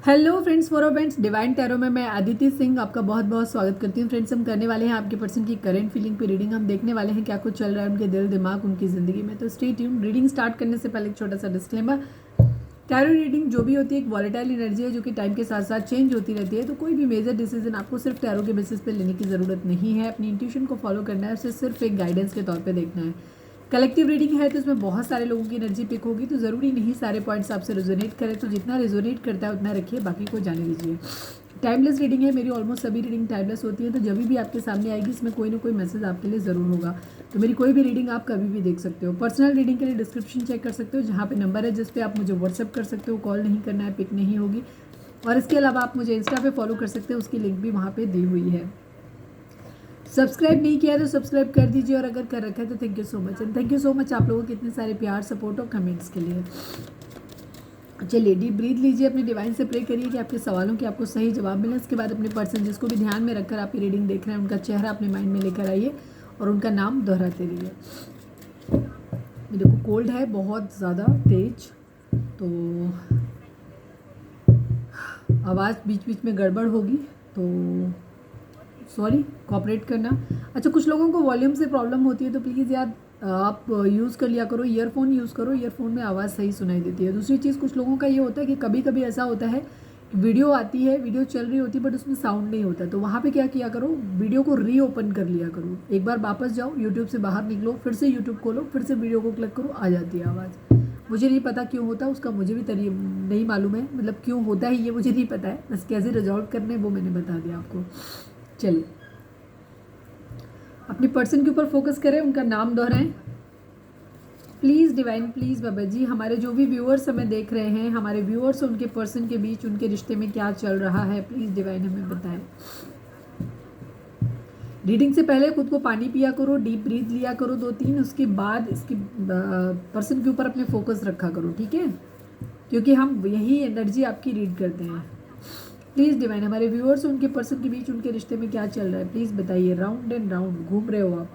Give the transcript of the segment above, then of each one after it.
Hello friends, for friends divine tarot में मैं अदिति सिंह आपका बहुत बहुत स्वागत करती हूँ। फ्रेंड्स, हम करने वाले हैं आपके पर्सन की करंट फीलिंग पे रीडिंग। हम देखने वाले हैं क्या कुछ चल रहा है उनके दिल दिमाग उनकी ज़िंदगी में। तो स्टे ट्यून। रीडिंग स्टार्ट करने से पहले एक छोटा सा डिस्क्लेमर। टैरो रीडिंग जो भी होती है एक वॉलेटाइल एनर्जी है जो कि टाइम के साथ साथ चेंज होती रहती है। तो कोई भी मेजर डिसीजन आपको सिर्फ टैरो के बेसिस पे लेने की ज़रूरत नहीं है। अपनी इंट्यूशन को फॉलो करना है, उसे सिर्फ एक गाइडेंस के तौर पे देखना है। कलेक्टिव रीडिंग है तो इसमें बहुत सारे लोगों की एनर्जी पिक होगी, तो ज़रूरी नहीं सारे पॉइंट्स आपसे रेजोनेट करें। तो जितना रेजोनेट करता है उतना रखिए, बाकी को जाने दीजिए। टाइमलेस रीडिंग है, मेरी ऑलमोस्ट सभी रीडिंग टाइमलेस होती है। तो जब भी आपके सामने आएगी इसमें कोई ना कोई मैसेज आपके लिए ज़रूर होगा। तो मेरी कोई भी रीडिंग आप कभी भी देख सकते हो। पर्सनल रीडिंग के लिए डिस्क्रिप्शन चेक कर सकते हो, जहाँ पे नंबर है जिस पे आप मुझे व्हाट्सअप कर सकते हो। कॉल नहीं करना है, पिक नहीं होगी। और इसके अलावा आप मुझे इंस्टा पे फॉलो कर सकते हो, उसकी लिंक भी वहाँ पे दी हुई है। सब्सक्राइब नहीं किया तो सब्सक्राइब कर दीजिए, और अगर कर रखा है तो thank you so much. And thank you so much आप लोगों के इतने सारे प्यार, सपोर्ट और कमेंट्स के लिए। चलिए डीप ब्रीथ लीजिए, अपनी डिवाइन से प्रे करिए कि आपके सवालों के आपको सही जवाब मिले। इसके बाद अपने पर्सन जिसको भी ध्यान में रखकर आपकी रीडिंग देख रहे हैं उनका चेहरा अपने माइंड में लेकर आइए और उनका नाम दोहराते रहिए। मेरे को कोल्ड है बहुत ज़्यादा तेज, तो आवाज़ बीच बीच में गड़बड़ होगी, तो सॉरी, कोऑपरेट करना। अच्छा, कुछ लोगों को वॉल्यूम से प्रॉब्लम होती है तो प्लीज़ यार आप यूज़ कर लिया करो, ईयरफोन यूज़ करो, ईयरफोन में आवाज़ सही सुनाई देती है। दूसरी चीज़, कुछ लोगों का ये होता है कि कभी कभी ऐसा होता है कि वीडियो आती है, वीडियो चल रही होती है बट उसमें साउंड नहीं होता। तो वहाँ पे क्या किया करो, वीडियो को रीओपन कर लिया करो। एक बार वापस जाओ, यूट्यूब से बाहर निकलो, फिर से यूट्यूब खोलो, फिर से वीडियो को क्लिक करो, आ जाती है आवाज़। मुझे नहीं पता क्यों होता, उसका मुझे भी नहीं मालूम है, मतलब क्यों होता है ये मुझे नहीं पता है, बस कैसे रिजॉल्व करने वो मैंने बता दिया आपको। चलिए अपने पर्सन के ऊपर फोकस करें, उनका नाम दोहराएं। प्लीज़ डिवाइन, प्लीज़ बाबा जी, हमारे जो भी व्यूअर्स हमें देख रहे हैं, हमारे व्यूअर्स और उनके पर्सन के बीच उनके रिश्ते में क्या चल रहा है, प्लीज़ डिवाइन हमें बताएं। रीडिंग से पहले खुद को पानी पिया करो, डीप ब्रीथ लिया करो 2-3, उसके बाद इसकी पर्सन के ऊपर अपने फोकस रखा करो, ठीक है, क्योंकि हम यही एनर्जी आपकी रीड करते हैं। प्लीज़ डिवाइन, हमारे व्यूअर्स और उनके पर्सन के बीच उनके रिश्ते में क्या चल रहा है, प्लीज़ बताइए। राउंड एंड राउंड घूम रहे हो आप,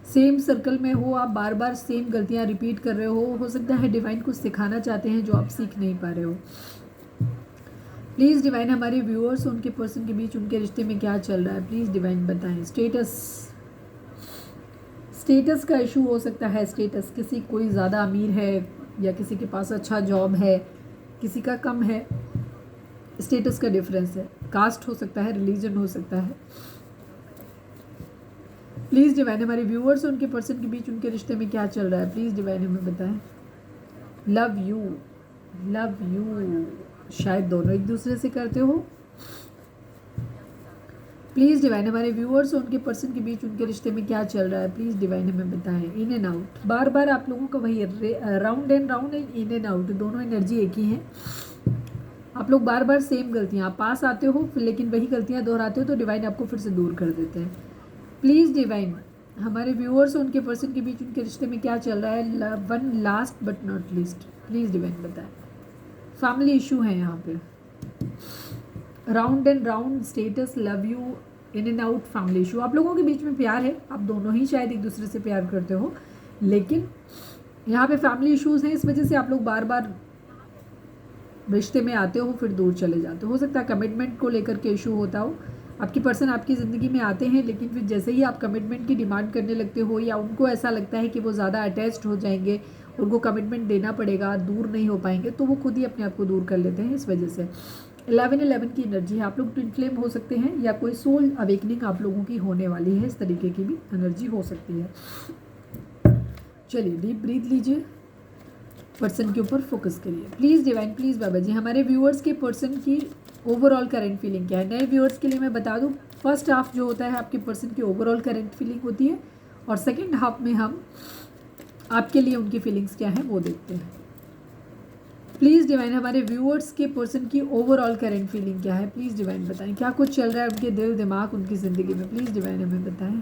सेम सर्कल में हो आप, बार बार सेम गलतियां रिपीट कर रहे हो सकता है डिवाइन कुछ सिखाना चाहते हैं जो आप सीख नहीं पा रहे हो। प्लीज़ डिवाइन, हमारे व्यूअर्स और उनके पर्सन के बीच उनके रिश्ते में क्या चल रहा है, प्लीज़ डिवाइन बताएं। स्टेटस का इशू हो सकता है। स्टेटस, किसी कोई ज़्यादा अमीर है या किसी के पास अच्छा जॉब है, किसी का कम है। स्टेटस का डिफरेंस है, कास्ट हो सकता है, रिलीजन हो सकता है। प्लीज़ डिवाइन, हमारे व्यूअर्स और उनके पर्सन के बीच उनके रिश्ते में क्या चल रहा है, प्लीज़ डिवाइन हमें बताएं। लव यू, लव यू, शायद दोनों एक दूसरे से करते हो। प्लीज़ डिवाइन, हमारे व्यूअर्स और उनके पर्सन के बीच उनके रिश्ते में क्या चल रहा है, प्लीज़ डिवाइन हमें बताएं। इन एंड आउट, बार बार आप लोगों का वही round and in and out, दोनों एनर्जी एक ही हैं। आप लोग बार बार सेम गलतियाँ, आप पास आते हो लेकिन वही गलतियाँ दोहराते हो तो डिवाइन आपको फिर से दूर कर देते हैं। प्लीज़ डिवाइन, हमारे व्यूअर्स और उनके पर्सन के बीच उनके रिश्ते में क्या चल रहा है। One last but not least, please divine बताएं। फैमिली इशू है यहाँ पे, round and round, status, love you, in and out, family issue. आप लोगों के बीच में प्यार है, आप दोनों ही शायद एक दूसरे से प्यार करते हो, लेकिन यहाँ पे फैमिली इशूज़ हैं। इस वजह से आप लोग बार बार रिश्ते में आते हो फिर दूर चले जाते हो सकता है कमिटमेंट को लेकर के इशू होता हो। आपकी पर्सन आपकी ज़िंदगी में आते हैं लेकिन फिर जैसे ही आप कमिटमेंट की डिमांड करने लगते हो या उनको ऐसा लगता है कि वो ज़्यादा अटैच्ड हो जाएंगे, उनको कमिटमेंट देना पड़ेगा, दूर नहीं हो पाएंगे, तो वो खुद ही अपने आप को दूर कर लेते हैं। इस वजह से 11-11 की एनर्जी है, आप लोग ट्विन फ्लेम हो सकते हैं या कोई सोल अवेकनिंग आप लोगों की होने वाली है, इस तरीके की भी एनर्जी हो सकती है। चलिए डीप ब्रीथ लीजिए, पर्सन के ऊपर फोकस करिए। प्लीज़ डिवाइन, प्लीज़ बाबा जी, हमारे व्यूअर्स के पर्सन की ओवरऑल करंट फीलिंग क्या है। नए व्यूअर्स के लिए मैं बता दूं, फर्स्ट हाफ जो होता है आपके पर्सन की ओवरऑल करंट फीलिंग होती है, और सेकंड हाफ में हम आपके लिए उनकी फीलिंग्स क्या है वो देखते हैं। प्लीज़ डिवाइन, हमारे व्यूअर्स के पर्सन की ओवरऑल करंट फीलिंग क्या है, प्लीज़ डिवाइन बताएं। क्या कुछ चल रहा है उनके दिल दिमाग उनकी ज़िंदगी में, प्लीज़ डिवाइन हमें बताएं।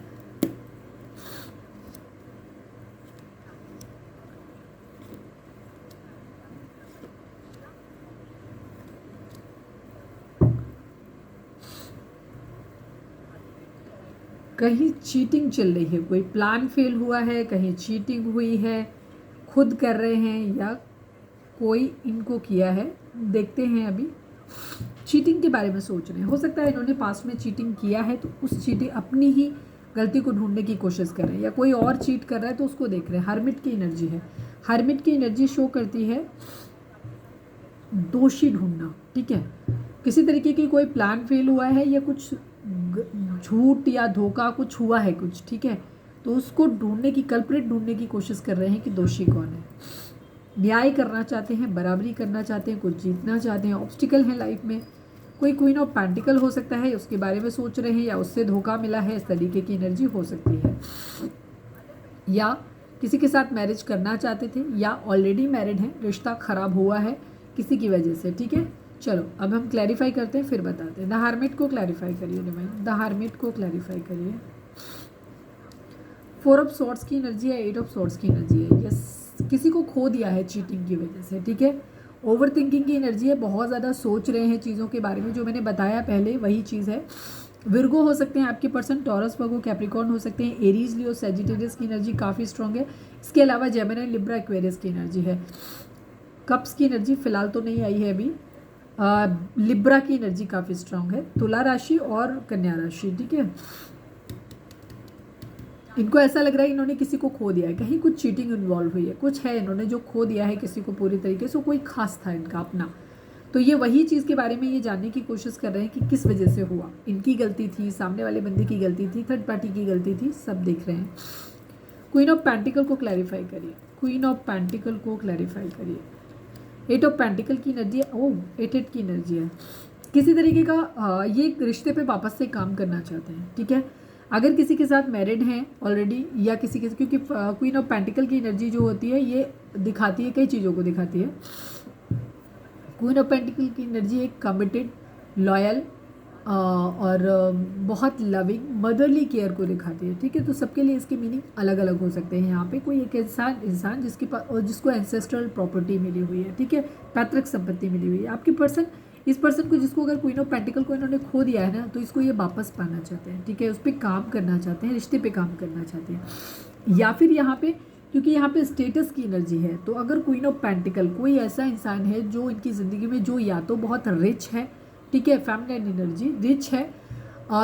कहीं चीटिंग चल रही है, कोई प्लान फेल हुआ है, कहीं चीटिंग हुई है, खुद कर रहे हैं या कोई इनको किया है, देखते हैं। अभी चीटिंग के बारे में सोच रहे हैं, हो सकता है इन्होंने पास्ट में चीटिंग किया है तो उस चीटिंग अपनी ही गलती को ढूंढने की कोशिश कर रहे हैं, या कोई और चीट कर रहा है तो उसको देख रहे हैं। हर्मिट की एनर्जी है, हर्मिट की एनर्जी शो करती है दोषी ढूंढना, ठीक है। किसी तरीके की कोई प्लान फेल हुआ है या कुछ झूठ या धोखा कुछ हुआ है कुछ, ठीक है, तो उसको ढूंढने की, कल्प्रिट ढूंढने की कोशिश कर रहे हैं कि दोषी कौन है। न्याय करना चाहते हैं, बराबरी करना चाहते हैं, कुछ जीतना चाहते हैं। ऑब्स्टिकल है लाइफ में, कोई क्वीन ऑफ पेंटिकल हो सकता है, उसके बारे में सोच रहे हैं, या उससे धोखा मिला है, इस तरीके की एनर्जी हो सकती है। या किसी के साथ मैरिज करना चाहते थे, या ऑलरेडी मैरिड हैं, रिश्ता खराब हुआ है किसी की वजह से, ठीक है। चलो अब हम क्लैरिफाई करते हैं, फिर बताते हैं। द हार्मिट को क्लैरिफाई करिए डिवाइन, द हार्मिट को क्लैरिफाई करिए। 4 ऑफ सॉर्ड्स की एनर्जी है, 8 ऑफ सॉर्ड्स की एनर्जी है। यस, किसी को खो दिया है चीटिंग की वजह से, ठीक है। ओवर थिंकिंग की एनर्जी है, बहुत ज़्यादा सोच रहे हैं चीज़ों के बारे में, जो मैंने बताया पहले वही चीज़ है। विर्गो हो सकते हैं आपके पर्सन, टॉरस, वर्गो, कैप्रिकॉर्न हो सकते हैं, एरीज, लियो, सैजिटेरियस की एनर्जी काफ़ी स्ट्रॉन्ग है। इसके अलावा जेमिनी, लिब्रा, एक्वेरियस की एनर्जी है। कप्स की एनर्जी फिलहाल तो नहीं आई है अभी। लिब्रा की एनर्जी काफ़ी स्ट्रांग है, तुला राशि और कन्या राशि, ठीक है। इनको ऐसा लग रहा है इन्होंने किसी को खो दिया है, कहीं कुछ चीटिंग इन्वॉल्व हुई है, कुछ है इन्होंने जो खो दिया है किसी को पूरी तरीके से, कोई खास था इनका अपना। तो ये वही चीज़ के बारे में ये जानने की कोशिश कर रहे हैं कि किस वजह से हुआ, इनकी गलती थी, सामने वाले बंदे की गलती थी, थर्ड पार्टी की गलती थी, सब देख रहे हैं। क्वीन ऑफ पेंटिकल को क्लैरिफाई करिए, क्वीन ऑफ पेंटिकल को क्लैरिफाई करिए। 8 ऑफ पेंटिकल की एनर्जी है, ओह 8 की एनर्जी है। किसी तरीके का ये एक रिश्ते पे वापस से काम करना चाहते हैं, ठीक है। अगर किसी के साथ मैरिड हैं ऑलरेडी, या किसी के, क्योंकि क्वीन ऑफ पेंटिकल की एनर्जी जो होती है ये दिखाती है, कई चीज़ों को दिखाती है। क्वीन ऑफ पेंटिकल की एनर्जी एक कमिटेड, लॉयल और बहुत लविंग, मदरली केयर को दिखाती है, ठीक है। तो सबके लिए इसके मीनिंग अलग अलग हो सकते हैं। यहाँ पे कोई एक इंसान जिसके पास, और जिसको एंसेस्ट्रल प्रॉपर्टी मिली हुई है, ठीक है, पैतृक संपत्ति मिली हुई है। आपके पर्सन, इस पर्सन को, जिसको अगर क्वीन ऑफ पेंटिकल को इन्होंने खो दिया है ना, तो इसको ये वापस पाना चाहते हैं, ठीक है। उस पर काम करना चाहते हैं, रिश्ते पे काम करना चाहते हैं। या फिर यहाँ पे, क्योंकि यहाँ पे स्टेटस की एनर्जी है, तो अगर क्वीन ऑफ पेंटिकल कोई ऐसा इंसान है जो इनकी ज़िंदगी में, जो या तो बहुत रिच है, ठीक है, फेमिनिन एनर्जी रिच है,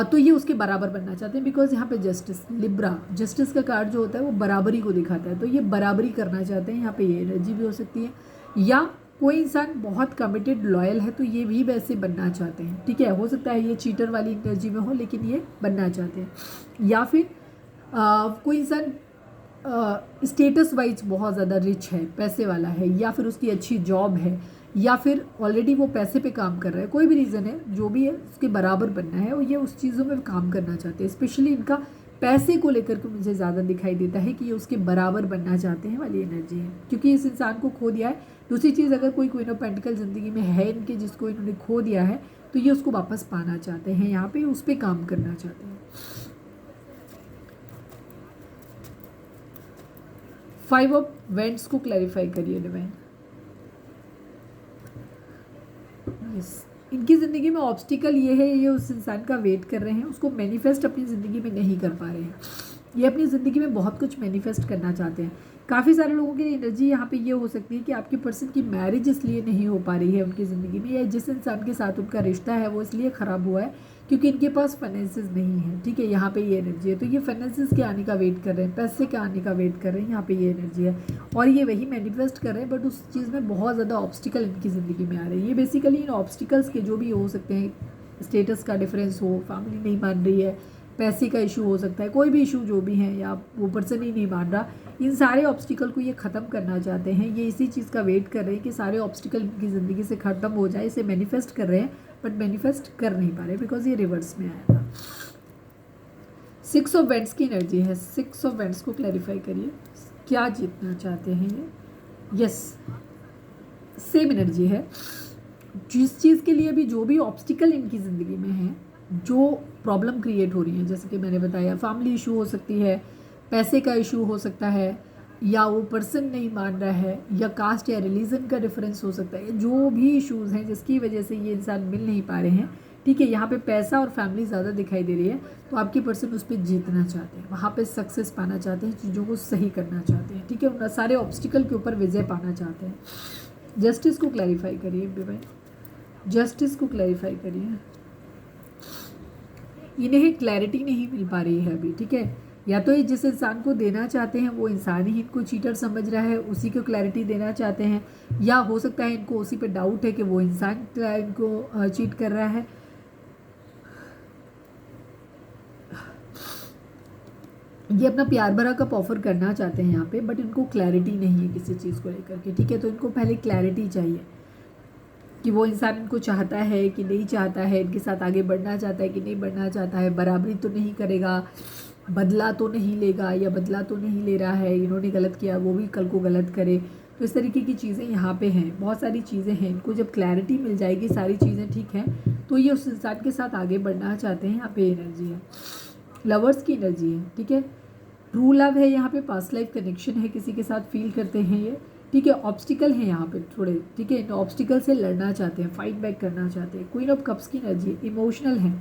तो ये उसके बराबर बनना चाहते हैं। बिकॉज यहाँ पे जस्टिस, लिब्रा, जस्टिस का कार्ड जो होता है वो बराबरी को दिखाता है, तो ये बराबरी करना चाहते हैं। यहाँ पे ये एनर्जी भी हो सकती है। या कोई इंसान बहुत कमिटेड, लॉयल है, तो ये भी वैसे बनना चाहते हैं, ठीक है। हो सकता है ये चीटर वाली एनर्जी में हो, लेकिन ये बनना चाहते हैं। या फिर कोई इंसान स्टेटस वाइज बहुत ज़्यादा रिच है, पैसे वाला है, या फिर उसकी अच्छी जॉब है, या फिर ऑलरेडी वो पैसे पे काम कर रहा है, कोई भी रीज़न है, जो भी है उसके बराबर बनना है, और ये उस चीज़ों में काम करना चाहते हैं। स्पेशली इनका पैसे को लेकर के मुझे ज़्यादा दिखाई देता है कि ये उसके बराबर बनना चाहते हैं वाली एनर्जी है, क्योंकि इस इंसान को खो दिया है। दूसरी चीज़, अगर कोई क्वीन ऑफ पेंटिकल ज़िंदगी में है इनके, जिसको इन्होंने खो दिया है, तो ये उसको वापस पाना चाहते हैं, यहाँ पे उस पर काम करना चाहते हैं। 5 ऑफ वेंट्स को क्लैरिफाई करिए डिवाइन। यस, इनकी ज़िंदगी में ऑब्स्टिकल ये है, ये उस इंसान का वेट कर रहे हैं, उसको मैनिफेस्ट अपनी ज़िंदगी में नहीं कर पा रहे हैं। ये अपनी ज़िंदगी में बहुत कुछ मैनिफेस्ट करना चाहते हैं। काफ़ी सारे लोगों की एनर्जी यहाँ पे ये हो सकती है कि आपके पर्सन की मैरिज इसलिए नहीं हो पा रही है उनकी ज़िंदगी में, या जिस इंसान के साथ उनका रिश्ता है वो इसलिए ख़राब हुआ है क्योंकि इनके पास फाइनेंसेस नहीं है, ठीक है। यहाँ पे ये एनर्जी है, तो ये फाइनेंसेस के आने का वेट कर रहे हैं, पैसे के आने का वेट कर रहे हैं, यहाँ पे ये एनर्जी है, और ये वही मैनिफेस्ट कर रहे हैं। बट उस चीज़ में बहुत ज़्यादा ऑब्स्टिकल इनकी ज़िंदगी में आ रहे हैं। ये बेसिकली इन ऑब्स्टिकल्स के जो भी हो सकते हैं, स्टेटस का डिफरेंस हो, फैमिली नहीं मान रही है, पैसे का इशू हो सकता है, कोई भी इशू जो भी है, या वो पर्सन ही नहीं मान रहा, इन सारे ऑब्स्टिकल को ये ख़त्म करना चाहते हैं। ये इसी चीज़ का वेट कर रहे हैं कि सारे ऑब्स्टिकल इनकी ज़िंदगी से ख़त्म हो जाए, इसे मैनिफेस्ट कर रहे हैं, बट मैनिफेस्ट कर नहीं पा रहे बिकॉज ये रिवर्स में आया था। 6 ऑफ वेंट्स की एनर्जी है, 6 ऑफ वेंट्स को क्लैरिफाई करिए, क्या जीतना चाहते हैं ये। यस, सेम एनर्जी है। जिस चीज़ के लिए भी, जो भी ऑब्स्टिकल इनकी ज़िंदगी में है, जो प्रॉब्लम क्रिएट हो रही है, जैसे कि मैंने बताया, फैमिली इशू हो सकती है, पैसे का इशू हो सकता है, या वो पर्सन नहीं मान रहा है, या कास्ट या रिलीजन का डिफरेंस हो सकता है, जो भी इश्यूज़ हैं जिसकी वजह से ये इंसान मिल नहीं पा रहे हैं, ठीक है। यहाँ पे पैसा और फैमिली ज़्यादा दिखाई दे रही है, तो आपके पर्सन उस पर जीतना चाहते हैं, वहाँ पे सक्सेस पाना चाहते हैं, चीज़ों को सही करना चाहते हैं, ठीक है। उन सारे ऑब्स्टिकल के ऊपर विजय पाना चाहते हैं। जस्टिस को क्लैरिफाई करिए डिवाइन, जस्टिस को क्लैरिफाई करिए। इन्हें क्लैरिटी नहीं मिल पा रही है अभी, ठीक है। या तो ये जिस इंसान को देना चाहते हैं वो इंसान ही इनको चीटर समझ रहा है, उसी को क्लैरिटी देना चाहते हैं, या हो सकता है इनको उसी पे डाउट है कि वो इंसान इनको चीट कर रहा है। ये अपना प्यार भरा कप ऑफर करना चाहते हैं यहाँ पे, बट इनको क्लैरिटी नहीं है किसी चीज़ को लेकर के, ठीक है। तो इनको पहले क्लैरिटी चाहिए कि वो इंसान इनको चाहता है कि नहीं चाहता है, इनके साथ आगे बढ़ना चाहता है कि नहीं बढ़ना चाहता है, बराबरी तो नहीं करेगा, बदला तो नहीं लेगा या बदला तो नहीं ले रहा है, इन्होंने गलत किया वो भी कल को गलत करे। तो इस तरीके की चीज़ें यहाँ पे हैं, बहुत सारी चीज़ें हैं। इनको जब क्लैरिटी मिल जाएगी, सारी चीज़ें ठीक हैं, तो ये उस इंसान के साथ आगे बढ़ना चाहते हैं। यहाँ पे एनर्जी है, लवर्स की एनर्जी है, ठीक है। ट्रू लव है यहाँ पे, पास्ट लाइफ कनेक्शन है, किसी के साथ फील करते हैं ये, ठीक है। ऑब्स्टिकल है यहाँ पे थोड़े, ठीक है। ऑब्स्टिकल से लड़ना चाहते हैं, फाइट बैक करना चाहते हैं। क्वीन ऑफ कप्स की एनर्जी, इमोशनल है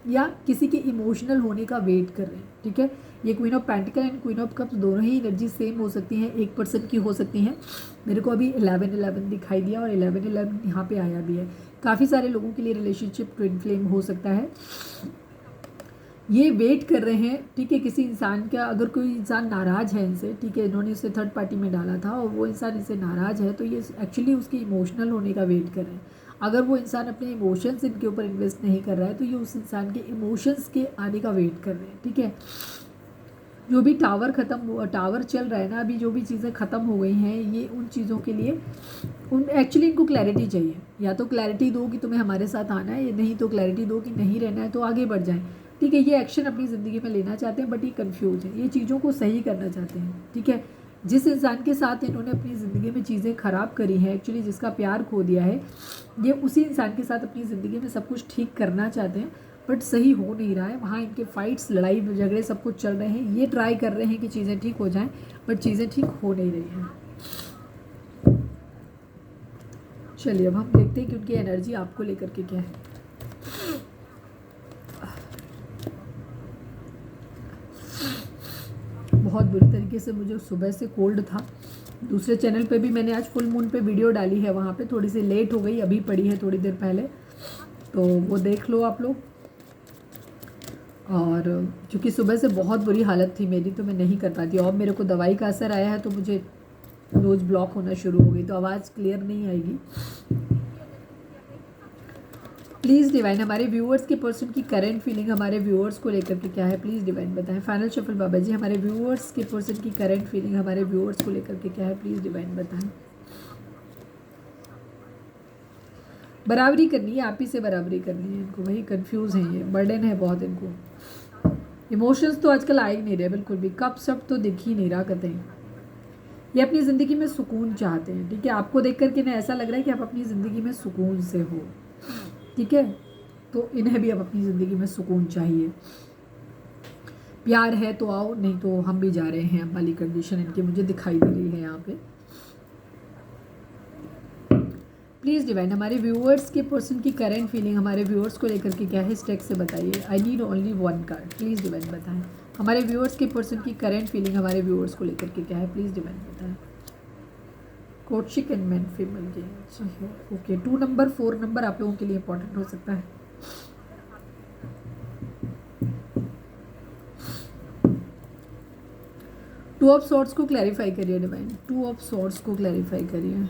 या किसी के इमोशनल होने का वेट कर रहे हैं, ठीक है। ये queen of pentacle and queen of cups दोनों ही एनर्जी सेम हो सकती हैं, एक पर्सन की हो सकती हैं। मेरे को अभी 11-11 दिखाई दिया और 11-11 यहाँ पे आया भी है। काफ़ी सारे लोगों के लिए रिलेशनशिप ट्विन फ्लेम हो सकता है। ये वेट कर रहे हैं, ठीक है, किसी इंसान का। अगर कोई इंसान नाराज़ है इनसे, ठीक है, इन्होंने इसे थर्ड पार्टी में डाला था और वो इंसान इनसे नाराज़ है, तो ये एक्चुअली उसके इमोशनल होने का वेट कर रहे हैं। अगर वो इंसान अपने इमोशंस इनके ऊपर इन्वेस्ट नहीं कर रहा है, तो ये उस इंसान के इमोशंस के आने का वेट कर रहे हैं, ठीक है। जो भी टावर चल रहा है ना अभी, जो भी चीज़ें ख़त्म हो गई हैं, ये उन चीज़ों के लिए एक्चुअली इनको क्लैरिटी चाहिए। या तो क्लैरिटी दो कि तुम्हें हमारे साथ आना है, या नहीं तो क्लैरिटी दो कि नहीं रहना है, तो आगे बढ़ जाएं, ठीक है। ये एक्शन अपनी ज़िंदगी में लेना चाहते हैं, बट ये कंफ्यूज है, ये चीज़ों को सही करना चाहते हैं, ठीक है। जिस इंसान के साथ इन्होंने अपनी ज़िंदगी में चीज़ें ख़राब करी हैं, एक्चुअली जिसका प्यार खो दिया है, ये उसी इंसान के साथ अपनी ज़िंदगी में सब कुछ ठीक करना चाहते हैं, बट सही हो नहीं रहा है। वहाँ इनके फाइट्स, लड़ाई झगड़े सब कुछ चल रहे हैं। ये ट्राई कर रहे हैं कि चीज़ें ठीक हो जाएं, बट चीज़ें ठीक हो नहीं रही हैं। चलिए अब हम देखते हैं कि उनकी एनर्जी आपको लेकर के क्या है। बहुत बुरी तरीके से मुझे सुबह से कोल्ड था। दूसरे चैनल पे भी मैंने आज फुल मून पे वीडियो डाली है, वहाँ पे थोड़ी सी लेट हो गई, अभी पड़ी है थोड़ी देर पहले, तो वो देख लो आप लोग। और क्योंकि सुबह से बहुत बुरी हालत थी मेरी, तो मैं नहीं कर पाती। और मेरे को दवाई का असर आया है, तो मुझे नोज ब्लॉक होना शुरू हो गई, तो आवाज़ क्लियर नहीं आएगी। प्लीज़ डिवाइन, हमारे व्यूअर्स के पर्सन की करंट फीलिंग हमारे व्यूअर्स को लेकर के क्या है, प्लीज़ डिवाइन बताएं। फाइनल शफल बाबा जी, हमारे व्यूअर्स के पर्सन की करंट फीलिंग हमारे व्यूअर्स को लेकर के क्या है, प्लीज़ डिवाइन बताएं। बराबरी करनी है, आप ही से बराबरी करनी है इनको, वही कंफ्यूज हैं, ये बर्डन है बहुत इनको। इमोशंस तो आजकल आ ही नहीं रहे बिल्कुल भी, कब सब तो दिख ही नहीं रहा कतई। ये अपनी ज़िंदगी में सुकून चाहते हैं, ठीक है। आपको देख करके ना ऐसा लग रहा है कि आप अपनी ज़िंदगी में सुकून से हो, ठीक है। तो इन्हें भी अब अपनी ज़िंदगी में सुकून चाहिए। प्यार है तो आओ, नहीं तो हम भी जा रहे हैं वाली कंडीशन इनकी मुझे दिखाई दे रही है यहाँ पे। प्लीज़ डिवाइन, हमारे व्यूअर्स के पर्सन की करंट फीलिंग हमारे व्यूअर्स को लेकर के क्या है, इस टेक्स्ट से बताइए। I need only one card, please divine बताएं। हमारे व्यूअर्स के पर्सन की करंट फीलिंग हमारे व्यूअर्स को लेकर के क्या है, प्लीज़ डिवाइन बताएं। कोर्टशिप एंड मैन फीमेल के, ओके। 2 नंबर 4 नंबर आप लोगों के लिए इंपॉर्टेंट हो सकता है। टू ऑफ सॉर्ड्स को क्लैरिफाई करिए डिवाइन, 2 ऑफ सॉर्ड्स को क्लैरिफाई करिए।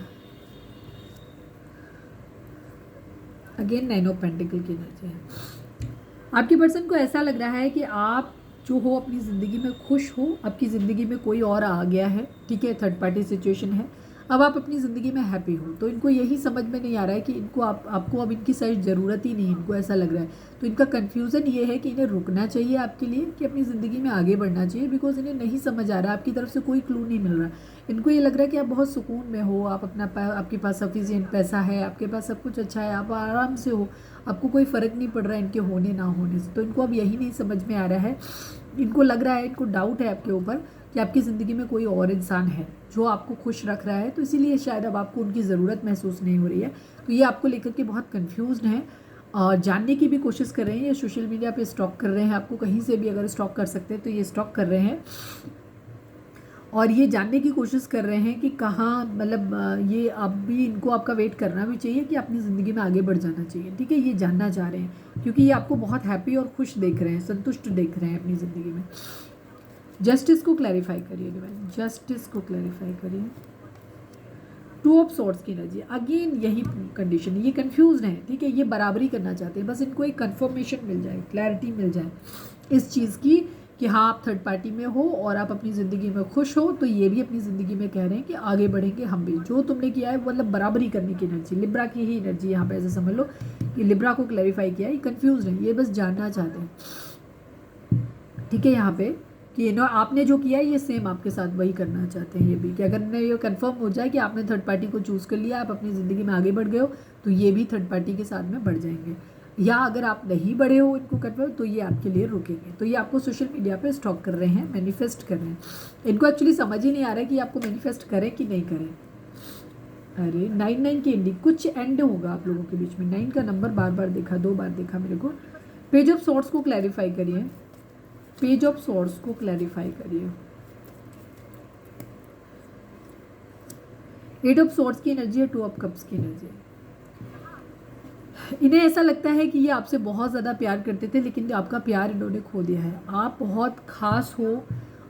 अगेन 9 ऑफ पेंटिकल की एनर्जी है। आपके पर्सन को ऐसा लग रहा है कि आप जो हो अपनी ज़िंदगी में खुश हो, आपकी ज़िंदगी में कोई और आ गया है, ठीक है, थर्ड पार्टी सिचुएशन है, अब आप अपनी ज़िंदगी में हैप्पी हो। तो इनको यही समझ में नहीं आ रहा है कि इनको आपको अब इनकी शायद ज़रूरत ही नहीं, इनको ऐसा लग रहा है। तो इनका कन्फ्यूज़न ये है कि इन्हें रुकना चाहिए आपके लिए कि अपनी ज़िंदगी में आगे बढ़ना चाहिए, बिकॉज इन्हें नहीं समझ आ रहा, आपकी तरफ से कोई क्लू नहीं मिल रहा। इनको ये लग रहा है कि आप बहुत सुकून में हो, आप आपके पास सफिशिएंट पैसा है, आपके पास सब कुछ अच्छा है, आप आराम से हो, आपको कोई फ़र्क नहीं पड़ रहा है इनके होने ना होने से। तो इनको अब यही नहीं समझ में आ रहा है, इनको लग रहा है, इनको डाउट है आपके ऊपर कि आपकी ज़िंदगी में कोई और इंसान है जो आपको खुश रख रहा है, तो इसीलिए शायद अब आपको उनकी ज़रूरत महसूस नहीं हो रही है। तो ये आपको लेकर के बहुत कन्फ्यूज्ड हैं और जानने की भी कोशिश कर रहे हैं। ये सोशल मीडिया पे स्टॉक कर रहे हैं आपको, कहीं से भी अगर स्टॉक कर सकते हैं तो ये स्टॉक कर रहे हैं। और ये जानने की कोशिश कर रहे हैं कि कहाँ, मतलब ये अब भी इनको आपका वेट करना भी चाहिए कि अपनी ज़िंदगी में आगे बढ़ जाना चाहिए, ठीक है। ये जानना चाह रहे हैं क्योंकि ये आपको बहुत हैप्पी और खुश देख रहे हैं, संतुष्ट देख रहे हैं अपनी ज़िंदगी में। जस्टिस को क्लैरिफाई करिए डिवाइन, जस्टिस को क्लैरिफाई करिए। टू ऑफ सॉर्ड्स की एनर्जी, अगेन यही कंडीशन है, ये कंफ्यूज हैं, ठीक है। ये बराबरी करना चाहते हैं, बस इनको एक कंफर्मेशन मिल जाए, क्लैरिटी मिल जाए इस चीज़ की कि हाँ आप थर्ड पार्टी में हो और आप अपनी ज़िंदगी में खुश हो। तो ये भी अपनी ज़िंदगी में कह रहे हैं कि आगे बढ़ेंगे हम भी, जो तुमने किया है मतलब बराबरी करने की एनर्जी, लिब्रा की ही एनर्जी यहाँ पे ऐसे समझ लो कि लिब्रा को क्लैरिफाई किया, ये कंफ्यूज है, ये बस जानना चाहते हैं, ठीक है। यहाँ पे कि नो आपने जो किया है ये सेम आपके साथ वही करना चाहते हैं ये भी, कि अगर ये कंफर्म हो जाए कि आपने थर्ड पार्टी को चूज़ कर लिया, आप अपनी ज़िंदगी में आगे बढ़ गए हो, तो ये भी थर्ड पार्टी के साथ में बढ़ जाएंगे। या अगर आप नहीं बढ़े हो इनको कंफर्म, तो ये आपके लिए रुकेंगे। तो ये आपको सोशल मीडिया पे स्टॉक कर रहे हैं, मैनिफेस्ट कर रहे हैं। इनको एक्चुअली समझ ही नहीं आ रहा है कि आपको मैनिफेस्ट करें कि नहीं करें। अरे 9 की एंडिंग, कुछ एंड होगा आप लोगों के बीच में। 9 का नंबर बार बार देखा, 2 बार देखा मेरे को। पेज ऑफ सॉर्ड्स को क्लैरिफाई करिए, पेज ऑफ सॉर्ड्स को क्लैरिफाई करिए। एट ऑफ सॉर्ड्स की एनर्जी है, 2 ऑफ कप्स की एनर्जी है। इन्हें ऐसा लगता है कि ये आपसे बहुत ज़्यादा प्यार करते थे, लेकिन आपका प्यार इन्होंने खो दिया है। आप बहुत खास हो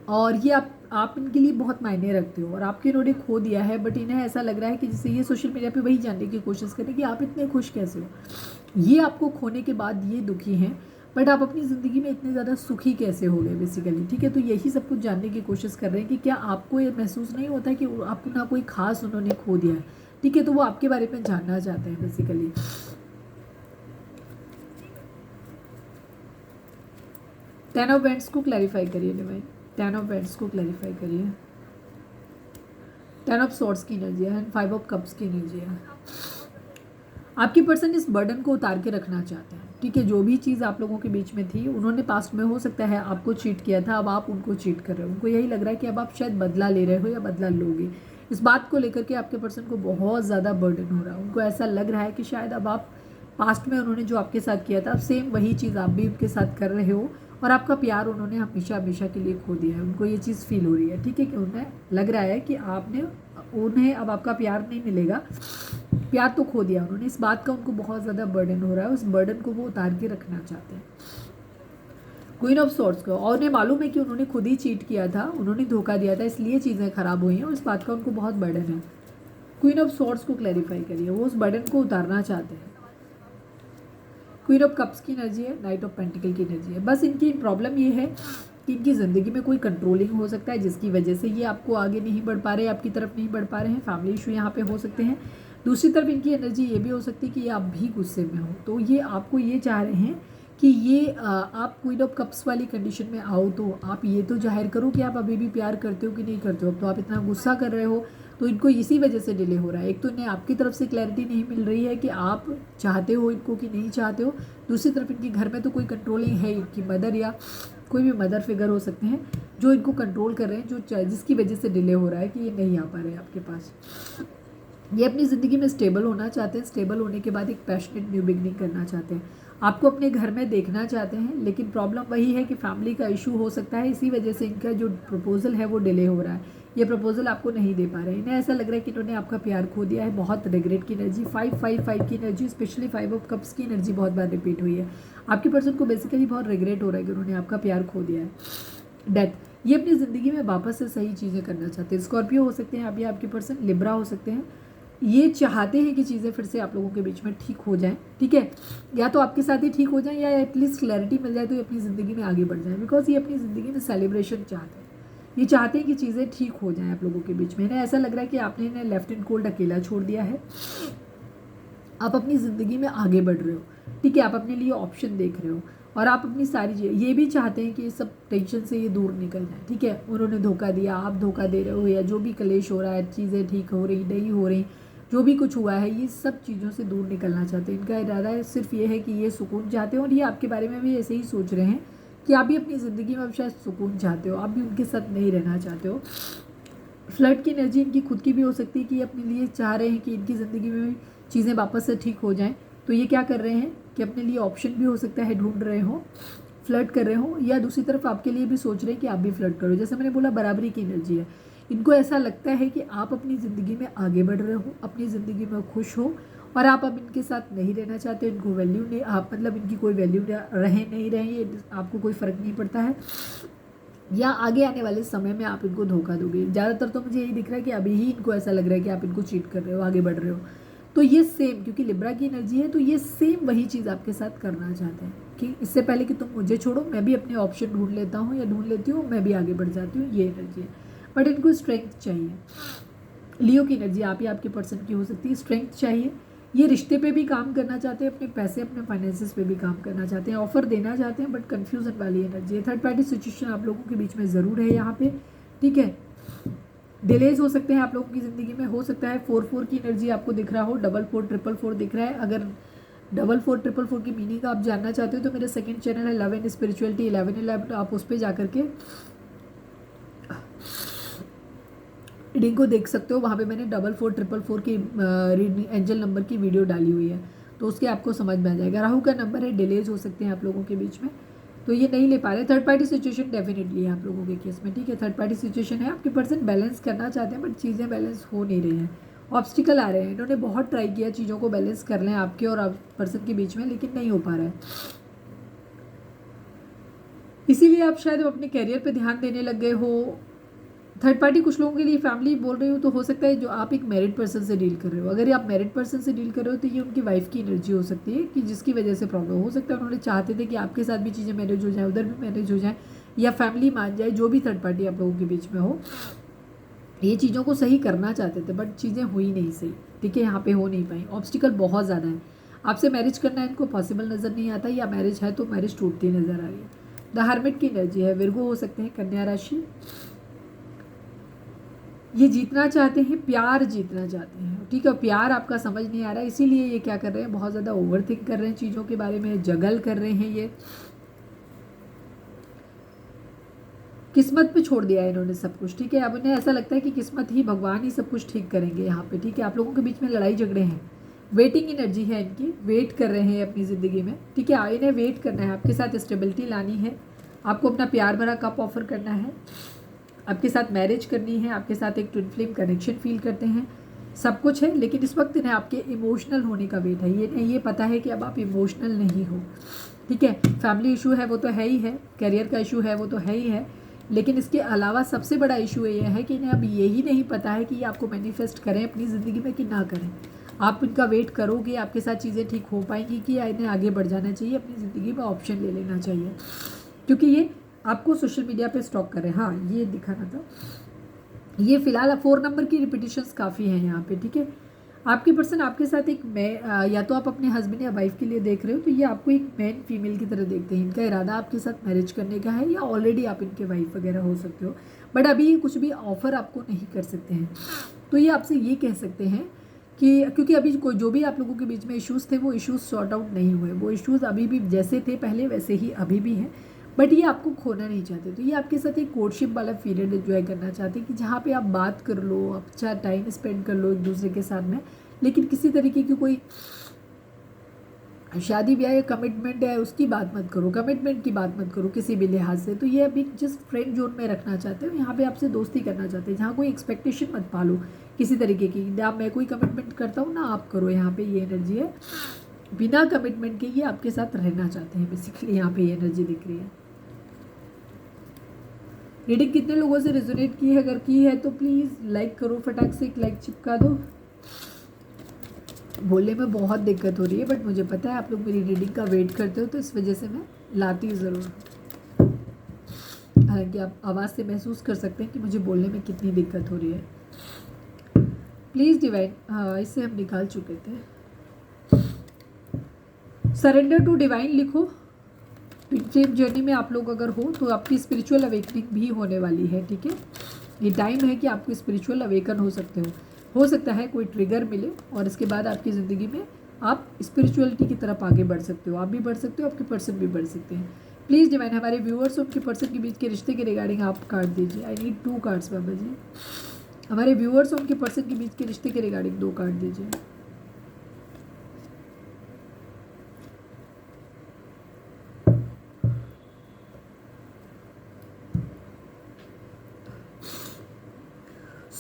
और ये आप इनके लिए बहुत मायने रखते हो और आपके इन्होंने खो दिया है। बट इन्हें ऐसा लग रहा है कि जैसे ये सोशल मीडिया पे वही जानने की कोशिश करें कि आप इतने खुश कैसे हो। ये आपको खोने के बाद ये दुखी हैं, बट आप अपनी ज़िंदगी में इतने ज़्यादा सुखी कैसे हो गए बेसिकली, ठीक है। तो यही सब कुछ जानने की कोशिश कर रहे हैं कि क्या आपको ये महसूस नहीं होता है कि आपको ना कोई खास उन्होंने खो दिया है, ठीक है। तो वो आपके बारे में जानना चाहते हैं बेसिकली। टेन ऑफ वेंट्स को क्लैरिफाई करिए डिवाइन, टेन ऑफ वेंट्स को क्लैरिफाई करिए। 10 ऑफ सॉर्ड्स की एनर्जी है, 5 ऑफ कप्स की एनर्जी है। आपकी पर्सन इस बर्डन को उतार के रखना चाहते हैं, ठीक है। जो भी चीज़ आप लोगों के बीच में थी, उन्होंने पास्ट में हो सकता है आपको चीट किया था, अब आप उनको चीट कर रहे हो। उनको यही लग रहा है कि अब आप शायद बदला ले रहे हो या बदला लोगे। इस बात को लेकर के आपके पर्सन को बहुत ज़्यादा बर्डन हो रहा है। उनको ऐसा लग रहा है कि शायद अब आप पास्ट में उन्होंने जो आपके साथ किया था, अब सेम वही चीज़ आप भी उनके साथ कर रहे हो और आपका प्यार उन्होंने हमेशा हमेशा के लिए खो दिया है। उनको ये चीज़ फील हो रही है, ठीक है, कि उन्हें लग रहा है कि उन्हें अब आपका प्यार नहीं मिलेगा, प्यार तो खो दिया उन्होंने। इस बात का उनको बहुत ज़्यादा बर्डन हो रहा है, उस बर्डन को वो उतार के रखना चाहते हैं। क्वीन ऑफ सॉर्ड्स को, और उन्हें मालूम है कि उन्होंने खुद ही चीट किया था, उन्होंने धोखा दिया था, इसलिए चीज़ें खराब हुई हैं और इस बात का उनको बहुत बर्डन है। क्वीन ऑफ सॉर्ड्स को क्लैरिफाई करिए, वो उस बर्डन को उतारना चाहते हैं। क्वीन ऑफ कप्स की एनर्जी है, नाइट ऑफ पेंटिकल की एनर्जी है। बस इनकी प्रॉब्लम ये है कि इनकी ज़िंदगी में कोई कंट्रोलिंग हो सकता है, जिसकी वजह से ये आपको आगे नहीं बढ़ पा रहे, आपकी तरफ नहीं बढ़ पा रहे हैं। फैमिली इशू यहाँ पे हो सकते हैं। दूसरी तरफ इनकी एनर्जी ये भी हो सकती है कि ये आप भी गुस्से में हो, तो ये आपको ये चाह रहे हैं कि ये आप क्वीन ऑफ कप्स वाली कंडीशन में आओ, तो आप ये तो जाहिर करो कि आप अभी भी प्यार करते हो कि नहीं करते हो। अब तो आप इतना गुस्सा कर रहे हो, तो इनको इसी वजह से डिले हो रहा है। एक तो इन्हें आपकी तरफ से क्लैरिटी नहीं मिल रही है कि आप चाहते हो इनको कि नहीं चाहते हो। दूसरी तरफ इनके घर में तो कोई कंट्रोलिंग है, इनकी मदर या कोई भी मदर फिगर हो सकते हैं जो इनको कंट्रोल कर रहे हैं, जो जिसकी वजह से डिले हो रहा है कि ये नहीं आ पा रहे हैं आपके पास। ये अपनी ज़िंदगी में स्टेबल होना चाहते हैं, स्टेबल होने के बाद एक पैशनेट न्यू बिगनिंग करना चाहते हैं, आपको अपने घर में देखना चाहते हैं। लेकिन प्रॉब्लम वही है कि फैमिली का इशू हो सकता है, इसी वजह से इनका जो प्रपोजल है वो डिले हो रहा है। ये प्रपोजल आपको नहीं दे पा रहे हैं। इन्हें ऐसा लग रहा है कि इन्होंने आपका प्यार खो दिया है। बहुत रिग्रेट की एनर्जी, 5 की एनर्जी, स्पेशली 5 ऑफ कप्स की एनर्जी बहुत बार रिपीट हुई है। आपके पर्सन को बेसिकली बहुत रिग्रेट हो रहा है कि उन्होंने आपका प्यार खो दिया है। डेथ, ये अपनी ज़िंदगी में वापस से सही चीज़ें करना चाहते हैं। स्कॉर्पियो हो सकते हैं आप, या आपके पर्सन लिब्रा हो सकते हैं। ये चाहते हैं कि चीज़ें फिर से आप लोगों के बीच में ठीक हो जाएं, ठीक है। या तो आपके साथ ही ठीक हो जाएं या एटलीस्ट क्लैरिटी मिल जाए तो ये अपनी ज़िंदगी में आगे बढ़ जाएं। बिकॉज ये अपनी ज़िंदगी में सेलिब्रेशन चाहते हैं, ये चाहते हैं कि चीज़ें ठीक हो जाएं आप लोगों के बीच में। इन्हें ऐसा लग रहा है कि आपने इन्हें लेफ्ट एंड कोल्ड अकेला छोड़ दिया है। आप अपनी ज़िंदगी में आगे बढ़ रहे हो, ठीक है, आप अपने लिए ऑप्शन देख रहे हो और आप अपनी सारी चीज़ें, ये भी चाहते हैं कि सब टेंशन से ये दूर निकल जाए, ठीक है। उन्होंने धोखा दिया, आप धोखा दे रहे हो, या जो भी कलेश हो रहा है, चीज़ें ठीक हो रही नहीं हो रही, जो भी कुछ हुआ है, ये सब चीज़ों से दूर निकलना चाहते हैं। इनका इरादा सिर्फ ये है कि ये सुकून चाहते हो और ये आपके बारे में भी ऐसे ही सोच रहे हैं कि आप भी अपनी ज़िंदगी में अब शायद सुकून चाहते हो, आप भी उनके साथ नहीं रहना चाहते हो। फ्लर्ट की एनर्जी इनकी खुद की भी हो सकती है कि अपने लिए चाह रहे हैं कि इनकी ज़िंदगी में भी चीज़ें वापस से ठीक हो जाएं। तो ये क्या कर रहे हैं कि अपने लिए ऑप्शन भी हो सकता है ढूंढ रहे हो, फ्लर्ट कर रहे हो, या दूसरी तरफ आपके लिए भी सोच रहे हैं कि आप भी फ्लर्ट करो। जैसे मैंने बोला, बराबरी की एनर्जी है। इनको ऐसा लगता है कि आप अपनी ज़िंदगी में आगे बढ़ रहे हो, अपनी ज़िंदगी में खुश हो, और आप अब इनके साथ नहीं रहना चाहते। इनको वैल्यू नहीं, आप मतलब इनकी कोई वैल्यू रहे नहीं रहे, ये आपको कोई फ़र्क नहीं पड़ता है, या आगे आने वाले समय में आप इनको धोखा दोगे। ज़्यादातर तो मुझे यही दिख रहा है कि अभी ही इनको ऐसा लग रहा है कि आप इनको चीट कर रहे हो, आगे बढ़ रहे हो। तो ये सेम, क्योंकि लिब्रा की एनर्जी है, तो ये सेम वही चीज़ आपके साथ करना चाहते हैं कि इससे पहले कि तुम मुझे छोड़ो, मैं भी अपने ऑप्शन ढूंढ लेता हूँ या ढूंढ लेती हूँ, मैं भी आगे बढ़ जाती हूँ, ये एनर्जी है। बट इनको स्ट्रेंथ चाहिए। लियो की एनर्जी आप ही आपके पर्सन की हो सकती है, स्ट्रेंथ चाहिए। ये रिश्ते पे भी काम करना चाहते हैं, अपने पैसे अपने फाइनेंसेस पे भी काम करना चाहते हैं, ऑफर देना चाहते हैं, बट कंफ्यूजन वाली एनर्जी है। थर्ड पार्टी सिचुएशन आप लोगों के बीच में ज़रूर है यहाँ पे, ठीक है। डिलेज हो सकते हैं आप लोगों की ज़िंदगी में, हो सकता है 4-4 की एनर्जी आपको दिख रहा हो, 4-4 4-4 दिख रहा है। अगर 4-4 4-4 की मीनिंग आप जानना चाहते हो तो मेरा सेकंड चैनल है लव एंड स्पिरिचुअलिटी 11-11, आप उस पर जा करके रीडिंग को देख सकते हो। वहाँ पे मैंने 4-4 4-4 की एंजल नंबर की वीडियो डाली हुई है, तो उसके आपको समझ में आ जाएगा। राहु का नंबर है, डिलेज हो सकते हैं आप लोगों के बीच में, तो ये नहीं ले पा रहे। थर्ड पार्टी सिचुएशन डेफिनेटली है आप लोगों के केस में, ठीक है। थर्ड पार्टी सिचुएशन है, आपके पर्सन बैलेंस करना चाहते हैं, बट चीज़ें बैलेंस हो नहीं रही हैं, ऑब्स्टिकल आ रहे हैं। इन्होंने बहुत ट्राई किया चीज़ों को बैलेंस कर लें आपके और आप पर्सन के बीच में, लेकिन नहीं हो पा रहा है। इसीलिए आप शायद अपने कैरियर पे ध्यान देने लग गए हो। थर्ड पार्टी कुछ लोगों के लिए फैमिली बोल रही हो, तो हो सकता है जो आप एक मैरिड पर्सन से डील कर रहे हो। अगर आप मैरिड पर्सन से डील कर रहे हो तो ये उनकी वाइफ की एनर्जी हो सकती है, कि जिसकी वजह से प्रॉब्लम हो सकता है। उन्होंने चाहते थे कि आपके साथ भी चीज़ें मैनेज हो जाए, उधर भी मैनेज हो जाए, या फैमिली मान जाए, जो भी थर्ड पार्टी आप लोगों के बीच में हो, ये चीज़ों को सही करना चाहते थे, बट चीज़ें हुई नहीं सही, ठीक है। यहाँ पे हो नहीं पाई, ऑब्स्टिकल बहुत ज़्यादा है। आपसे मैरिज करना इनको पॉसिबल नज़र नहीं आता, या मैरिज है तो मैरिज टूटती नज़र आ रही है। द हर्मिट की एनर्जी है, विर्गो हो सकते हैं, कन्या राशि। ये जीतना चाहते हैं, प्यार जीतना चाहते हैं, ठीक है। प्यार आपका समझ नहीं आ रहा है, इसीलिए ये क्या कर रहे हैं, बहुत ज़्यादा ओवर थिंक कर रहे हैं चीज़ों के बारे में, जगल कर रहे हैं। ये किस्मत पे छोड़ दिया है इन्होंने सब कुछ, ठीक है। अब इन्हें ऐसा लगता है कि किस्मत ही, भगवान ही सब कुछ ठीक करेंगे यहाँ पे, ठीक है। आप लोगों के बीच में लड़ाई झगड़े हैं, वेटिंग एनर्जी है इनकी, वेट कर रहे हैं अपनी ज़िंदगी में, ठीक है। इन्हें वेट करना है, आपके साथ स्टेबिलिटी लानी है, आपको अपना प्यार भरा कप ऑफर करना है, आपके साथ मैरिज करनी है, आपके साथ एक ट्विन फ्लेम कनेक्शन फील करते हैं, सब कुछ है। लेकिन इस वक्त इन्हें आपके इमोशनल होने का वेट है, ये पता है कि अब आप इमोशनल नहीं हो, ठीक है। फैमिली इशू है वो तो है ही है, करियर का इशू है वो तो है ही है, लेकिन इसके अलावा सबसे बड़ा इशू ये है कि इन्हें अब यही नहीं पता है कि ये आपको मैनिफेस्ट करें अपनी ज़िंदगी में कि ना करें। आप इनका वेट करोगे, आपके साथ चीज़ें ठीक हो पाएंगी, कि इन्हें आगे बढ़ जाना चाहिए, अपनी ज़िंदगी में ऑप्शन ले लेना चाहिए, क्योंकि ये आपको सोशल मीडिया पे स्टॉक करें। हाँ, ये दिखाना था। ये फिलहाल 4 नंबर की रिपीटिशंस काफ़ी हैं यहाँ पे, ठीक है। आपके पर्सन आपके साथ एक या तो आप अपने हस्बैंड या वाइफ के लिए देख रहे हो, तो ये आपको एक मैन फीमेल की तरह देखते हैं। इनका इरादा आपके साथ मैरिज करने का है, या ऑलरेडी आप इनके वाइफ वगैरह हो सकते हो, बट अभी ये कुछ भी ऑफर आपको नहीं कर सकते हैं। तो ये आपसे ये कह सकते हैं कि क्योंकि अभी कोई जो भी आप लोगों के बीच में इश्यूज़ थे, वो इश्यूज़ सॉर्ट आउट नहीं हुए, वो इश्यूज़ अभी भी जैसे थे पहले वैसे ही अभी भी हैं, बट ये आपको खोना नहीं चाहते। तो ये आपके साथ एक कोर्टशिप वाला पीरियड एंजॉय करना चाहते हैं, कि जहाँ पे आप बात कर लो, अच्छा टाइम स्पेंड कर लो एक दूसरे के साथ में, लेकिन किसी तरीके की कोई शादी ब्याह या कमिटमेंट है उसकी बात मत करो, कमिटमेंट की बात मत करो किसी भी लिहाज से। तो ये अभी जस्ट फ्रेंड जोन में रखना चाहते हो, यहाँ पे आपसे दोस्ती करना चाहते हैं, जहाँ कोई एक्सपेक्टेशन मत पालो किसी तरीके की, ना मैं कोई कमिटमेंट करता हूँ ना आप करो। यहाँ पे ये एनर्जी है, बिना कमिटमेंट के ये आपके साथ रहना चाहते हैं बेसिकली, यहाँ पे ये एनर्जी दिख रही है। रीडिंग कितने लोगों से रेजोनेट की है, अगर की है तो प्लीज़ लाइक करो, फटाक से एक लाइक चिपका दो। बोलने में बहुत दिक्कत हो रही है, बट मुझे पता है आप लोग मेरी रीडिंग का वेट करते हो, तो इस वजह से मैं लाती हूँ ज़रूर। हालांकि आप आवाज़ से महसूस कर सकते हैं कि मुझे बोलने में कितनी दिक्कत हो रही है। प्लीज़ डिवाइन, हाँ इससे हम निकाल चुके थे। सरेंडर टू डिवाइन लिखो। ट्विन जर्नी में आप लोग अगर हो तो आपकी स्पिरिचुअल अवेकनिंग भी होने वाली है, ठीक है। ये टाइम है कि आपको स्पिरिचुअल अवेकन हो सकता है कोई ट्रिगर मिले, और इसके बाद आपकी ज़िंदगी में आप स्पिरिचुअलिटी की तरफ आगे बढ़ सकते हो, आप भी बढ़ सकते हो, आपके पर्सन भी बढ़ सकते हैं। प्लीज़ डिवाइन, हमारे व्यूअर्स और उनके पर्सन के बीच के रिश्ते के रिगार्डिंग आप कार्ड दीजिए। आई नीड 2 कार्ड्स बाबा जी। हमारे व्यूअर्स और उनके पर्सन के बीच के रिश्ते के रिगार्डिंग 2 कार्ड दीजिए।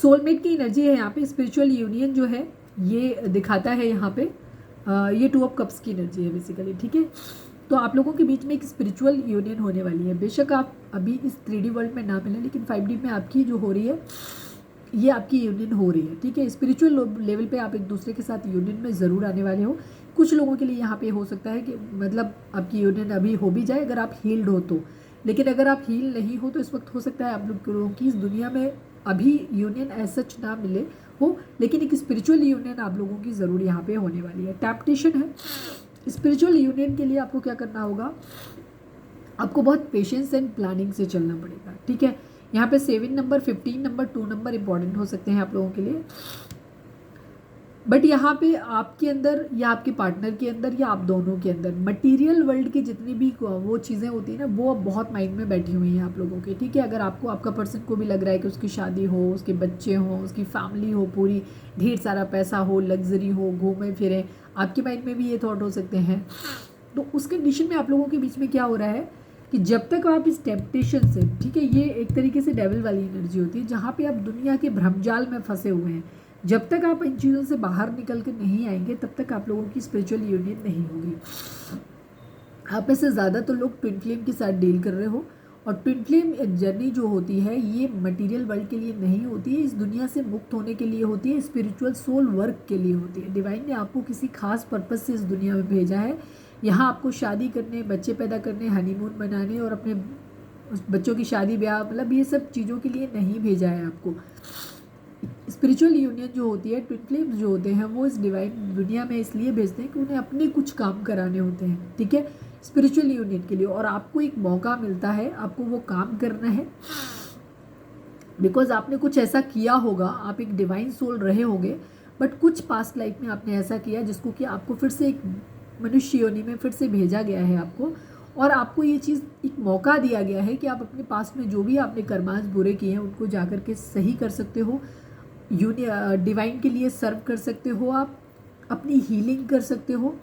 सोलमेट की एनर्जी है यहाँ पे। स्पिरिचुअल यूनियन जो है ये दिखाता है यहाँ पे। ये 2 ऑफ कप्स की एनर्जी है बेसिकली, ठीक है। तो आप लोगों के बीच में एक स्पिरिचुअल यूनियन होने वाली है। बेशक आप अभी इस 3D वर्ल्ड में ना मिलें, लेकिन 5D में आपकी जो हो रही है ये आपकी यूनियन हो रही है, ठीक है। स्पिरिचुअल लेवल पे आप एक दूसरे के साथ यूनियन में ज़रूर आने वाले हो। कुछ लोगों के लिए यहाँ पे हो सकता है कि मतलब आपकी यूनियन अभी हो भी जाए अगर आप हील्ड हो तो, लेकिन अगर आप हील नहीं हो तो इस वक्त हो सकता है आप लोगों की इस दुनिया में अभी यूनियन एज सच ना मिले हो, लेकिन एक स्पिरिचुअल यूनियन आप लोगों की ज़रूर यहाँ पे होने वाली है। टैप्टेशन है। स्पिरिचुअल यूनियन के लिए आपको क्या करना होगा, आपको बहुत पेशेंस एंड प्लानिंग से चलना पड़ेगा, ठीक है। यहाँ पे 7 नंबर, 15 नंबर, 2 नंबर इंपॉर्टेंट हो सकते हैं आप लोगों के लिए, बट यहाँ पे आपके अंदर या आपके पार्टनर के अंदर या आप दोनों के अंदर मटेरियल वर्ल्ड की जितनी भी वो चीज़ें होती हैं ना, वो अब बहुत माइंड में बैठी हुई हैं आप लोगों के, ठीक है। अगर आपको आपका पर्सन को भी लग रहा है कि उसकी शादी हो, उसके बच्चे हों, उसकी फैमिली हो, पूरी ढेर सारा पैसा हो, लग्जरी हो, घूमें फिरें, आपके माइंड में भी ये थॉट हो सकते हैं, तो उस कंडीशन में आप लोगों के बीच में क्या हो रहा है कि जब तक आप इस टेम्पटेशन से, ठीक है, ये एक तरीके से डेविल वाली एनर्जी होती है जहाँ पे आप दुनिया के भ्रमजाल में फंसे हुए हैं, जब तक आप इन चीज़ों से बाहर निकल के नहीं आएंगे तब तक आप लोगों की स्पिरिचुअल यूनियन नहीं होगी। आप में से ज़्यादा तो लोग ट्विन फ्लेम के साथ डील कर रहे हो, और ट्विन फ्लेम जर्नी जो होती है ये मटेरियल वर्ल्ड के लिए नहीं होती है, इस दुनिया से मुक्त होने के लिए होती है, स्पिरिचुअल सोल वर्क के लिए होती है। डिवाइन ने आपको किसी खास पर्पज़ से इस दुनिया में भेजा है, यहाँ आपको शादी करने, बच्चे पैदा करने, हनीमून मनाने और अपने बच्चों की शादी ब्याह, मतलब ये सब चीज़ों के लिए नहीं भेजा है आपको। स्पिरिचुअल यूनियन जो होती है, ट्विन फ्लेम्स जो होते हैं, वो इस डिवाइन दुनिया में इसलिए भेजते हैं कि उन्हें अपने कुछ काम कराने होते हैं, ठीक है, स्पिरिचुअल यूनियन के लिए, और आपको एक मौका मिलता है, आपको वो काम करना है बिकॉज आपने कुछ ऐसा किया होगा, आप एक डिवाइन सोल रहे होंगे, बट कुछ पास्ट लाइफ में आपने ऐसा किया जिसको कि आपको फिर से एक मनुष्य योनि में फिर से भेजा गया है आपको, और आपको ये चीज़ एक मौका दिया गया है कि आप अपने पास्ट में जो भी आपने कर्मांश बुरे किए हैं उनको जा कर के सही कर सकते हो, डिवाइन के लिए सर्व कर सकते हो, आप अपनी हीलिंग कर सकते हो,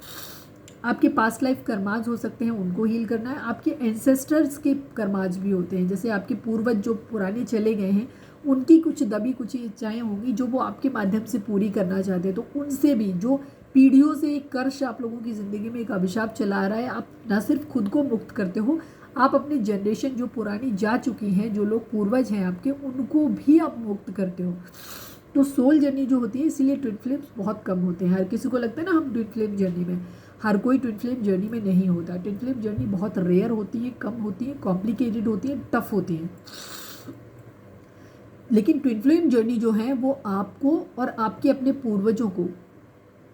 आपके पास्ट लाइफ कर्माज हो सकते हैं उनको हील करना है, आपके एंसेस्टर्स के कर्माज भी होते हैं, जैसे आपके पूर्वज जो पुराने चले गए हैं उनकी कुछ दबी कुछ इच्छाएं होंगी जो वो आपके माध्यम से पूरी करना चाहते हैं, तो उनसे भी जो पीढ़ियों से एक कर्ष आप लोगों की ज़िंदगी में एक अभिशाप चला रहा है, आप ना सिर्फ खुद को मुक्त करते हो, आप अपनी जनरेशन जो पुरानी जा चुकी हैं, जो लोग पूर्वज हैं आपके, उनको भी आप मुक्त करते हो। तो सोल जर्नी जो होती है, इसीलिए ट्विन फ्लेम्स बहुत कम होते हैं। हर किसी को लगता है ना हम ट्विन फ्लेम जर्नी में, हर कोई ट्विन फ्लेम जर्नी में नहीं होता। ट्विन फ्लेम जर्नी बहुत रेयर होती है, कम होती है, कॉम्प्लिकेटेड होती है, टफ होती है, लेकिन ट्विन फ्लेम जर्नी जो है वो आपको और आपके अपने पूर्वजों को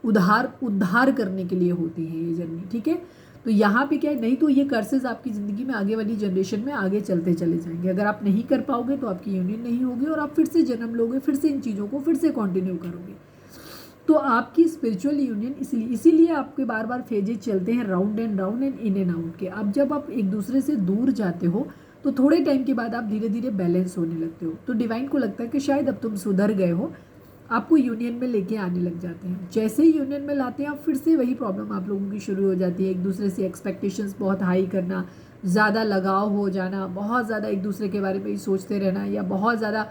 उद्धार करने के लिए होती है ये जर्नी, ठीक है। तो यहाँ पे क्या है, नहीं तो ये कर्सेस आपकी ज़िंदगी में आगे वाली जनरेशन में आगे चलते चले जाएंगे। अगर आप नहीं कर पाओगे तो आपकी यूनियन नहीं होगी और आप फिर से जन्म लोगे, फिर से इन चीज़ों को फिर से कंटिन्यू करोगे। तो आपकी स्पिरिचुअल यूनियन इसीलिए आपके बार बार फेजेज चलते हैं, round and in and out के। अब जब आप एक दूसरे से दूर जाते हो तो थोड़े टाइम के बाद आप धीरे धीरे बैलेंस होने लगते हो, तो डिवाइन को लगता है कि शायद अब तुम सुधर गए हो, आपको यूनियन में लेके आने लग जाते हैं। जैसे ही यूनियन में लाते हैं आप, फिर से वही प्रॉब्लम आप लोगों की शुरू हो जाती है, एक दूसरे से एक्सपेक्टेशंस बहुत हाई करना, ज़्यादा लगाव हो जाना, बहुत ज़्यादा एक दूसरे के बारे में ही सोचते रहना, या बहुत ज़्यादा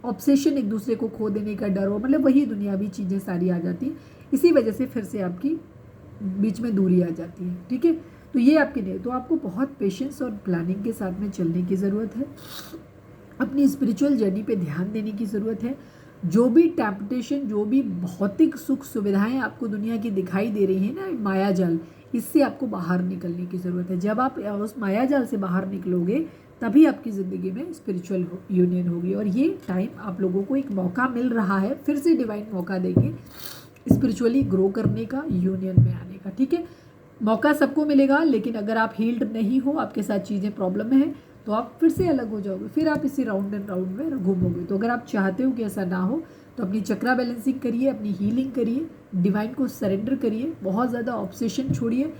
ऑब्सेशन, एक दूसरे को खो देने का डर हो, मतलब वही दुनियावी चीज़ें सारी आ जाती। इसी वजह से फिर से आपकी बीच में दूरी आ जाती है, ठीक है। तो ये आपके लिए, तो आपको बहुत पेशेंस और प्लानिंग के साथ में चलने की ज़रूरत है, अपनी स्पिरिचुअल जर्नी पे ध्यान देने की ज़रूरत है। जो भी टेम्पटेशन, जो भी भौतिक सुख सुविधाएं आपको दुनिया की दिखाई दे रही हैं ना, माया जाल, इससे आपको बाहर निकलने की ज़रूरत है। जब आप उस माया जाल से बाहर निकलोगे तभी आपकी ज़िंदगी में स्पिरिचुअल यूनियन होगी, और ये टाइम आप लोगों को एक मौका मिल रहा है, फिर से डिवाइन मौका देंगे स्पिरिचुअली ग्रो करने का, यूनियन में आने का, ठीक है। मौका सबको मिलेगा, लेकिन अगर आप हील्ड नहीं हो, आपके साथ चीज़ें प्रॉब्लम में है, तो आप फिर से अलग हो जाओगे, फिर आप इसी राउंड एंड राउंड में घूमोगे। तो अगर आप चाहते हो कि ऐसा ना हो तो अपनी चक्रा बैलेंसिंग करिए, अपनी हीलिंग करिए, डिवाइन को सरेंडर करिए, बहुत ज़्यादा ऑब्सेशन छोड़िए।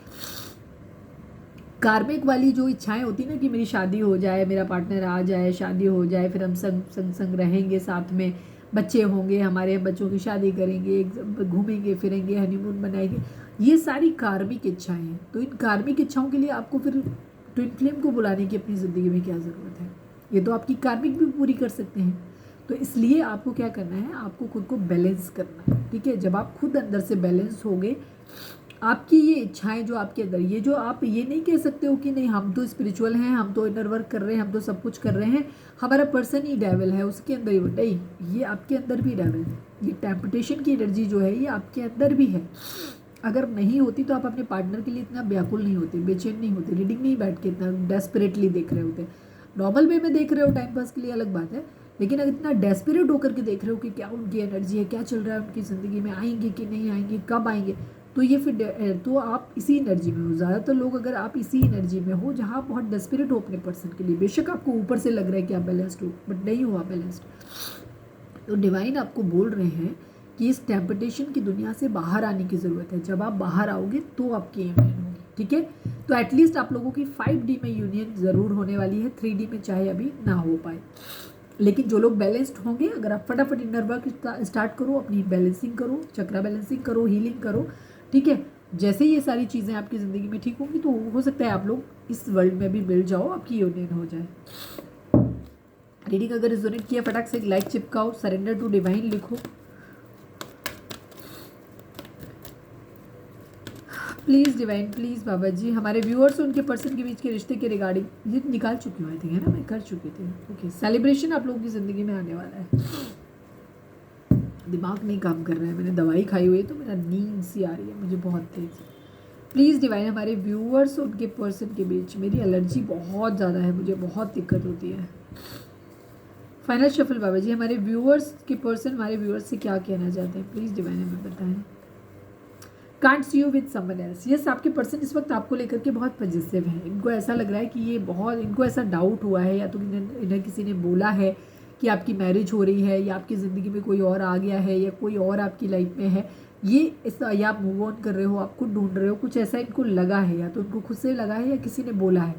कार्मिक वाली जो इच्छाएं होती ना कि मेरी शादी हो जाए, मेरा पार्टनर आ जाए, शादी हो जाए, फिर हम संग रहेंगे, साथ में बच्चे होंगे, हमारे बच्चों की शादी करेंगे, घूमेंगे फिरेंगे, हनीमून मनाएंगे, ये सारी कार्मिक इच्छाएं हैं। तो इन कार्मिक इच्छाओं के लिए आपको फिर ट्विन फ्लेम को बुलाने की अपनी ज़िंदगी में क्या ज़रूरत है, ये तो आपकी कार्मिक भी पूरी कर सकते हैं। तो इसलिए आपको क्या करना है, आपको खुद को बैलेंस करना है, ठीक है। जब आप खुद अंदर से बैलेंस होगे, आपकी ये इच्छाएं जो आपके अंदर, ये जो आप ये नहीं कह सकते हो कि नहीं हम तो स्पिरिचुअल हैं, हम तो इनर वर्क कर रहे हैं, हम तो सब कुछ कर रहे हैं, हमारा पर्सन ही डेविल है, उसके अंदर ही नहीं, ये आपके अंदर भी डेविल है। ये टेम्पटेशन की एनर्जी जो है ये आपके अंदर भी है। अगर नहीं होती तो आप अपने पार्टनर के लिए इतना व्याकुल नहीं होते, बेचैन नहीं होते, रीडिंग नहीं बैठ के इतना डेस्परेटली देख रहे होते। नॉर्मल वे में देख रहे हो टाइम पास के लिए अलग बात है, लेकिन अगर इतना डेस्परेट होकर के देख रहे हो कि क्या उनकी एनर्जी है, क्या चल रहा है उनकी ज़िंदगी में, आएंगे कि नहीं आएंगे, कब आएंगे, तो ये फिर तो आप इसी एनर्जी में हो। ज़्यादातर लोग अगर आप इसी एनर्जी में हो जहाँ आप बहुत डेस्परेट हो अपने पर्सन के लिए, बेशक आपको ऊपर से लग रहा है कि आप बैलेंस्ड हो, बट नहीं हो आप बैलेंस्ड। तो डिवाइन आपको बोल रहे हैं कि इस टेम्पटेशन की दुनिया से बाहर आने की ज़रूरत है। जब आप बाहर आओगे तो आपकी यूनियन होगी, ठीक है। तो एटलीस्ट आप लोगों की 5D में यूनियन ज़रूर होने वाली है, 3D में चाहे अभी ना हो पाए। लेकिन जो लोग बैलेंस्ड होंगे, अगर आप फटाफट इनर वर्क स्टार्ट करो, अपनी बैलेंसिंग करो, चक्रा बैलेंसिंग करो, हीलिंग करो, ठीक है। जैसे ये सारी चीज़ें आपकी ज़िंदगी में ठीक होंगी तो हो सकता है आप लोग इस वर्ल्ड में भी मिल जाओ, आपकी यूनियन हो जाए। रीडिंग अगर रिजोनेट किया, फटाक से एक लाइक चिपकाओ, सरेंडर टू डिवाइन लिखो। प्लीज़ डिवाइन, प्लीज़ बाबा जी, हमारे व्यूअर्स उनके पर्सन के बीच के रिश्ते के रिगार्डिंग ये निकाल चुकी हूँ, आई थिंक, है ना, मैं कर चुकी थी। ओके, सेलिब्रेशन आप लोगों की ज़िंदगी में आने वाला है। दिमाग नहीं काम कर रहा है, मैंने दवाई खाई हुई है तो मेरा नींद सी आ रही है मुझे बहुत तेज़। प्लीज़ डिवाइन, हमारे व्यूअर्स उनके पर्सन के बीच, मेरी एलर्जी बहुत ज़्यादा है, मुझे बहुत दिक्कत होती है। फाइनल शफल बाबा जी, हमारे व्यूअर्स के पर्सन हमारे व्यूअर्स से क्या कहना चाहते हैं, प्लीज़ डिवाइन हमें बताएं। Can't see you with someone else. Yes, आपके पर्सन इस वक्त आपको लेकर के बहुत पॉजिटिव हैं। इनको ऐसा लग रहा है कि ये बहुत, इनको ऐसा डाउट हुआ है या तो इन्हें किसी ने बोला है कि आपकी मैरिज हो रही है, या आपकी ज़िंदगी में कोई और आ गया है, या कोई और आपकी लाइफ में है, ये या आप मूव ऑन कर रहे हो, आप खुद ढूंढ रहे हो, कुछ ऐसा इनको लगा है, या तो इनको खुद से लगा है या किसी ने बोला है।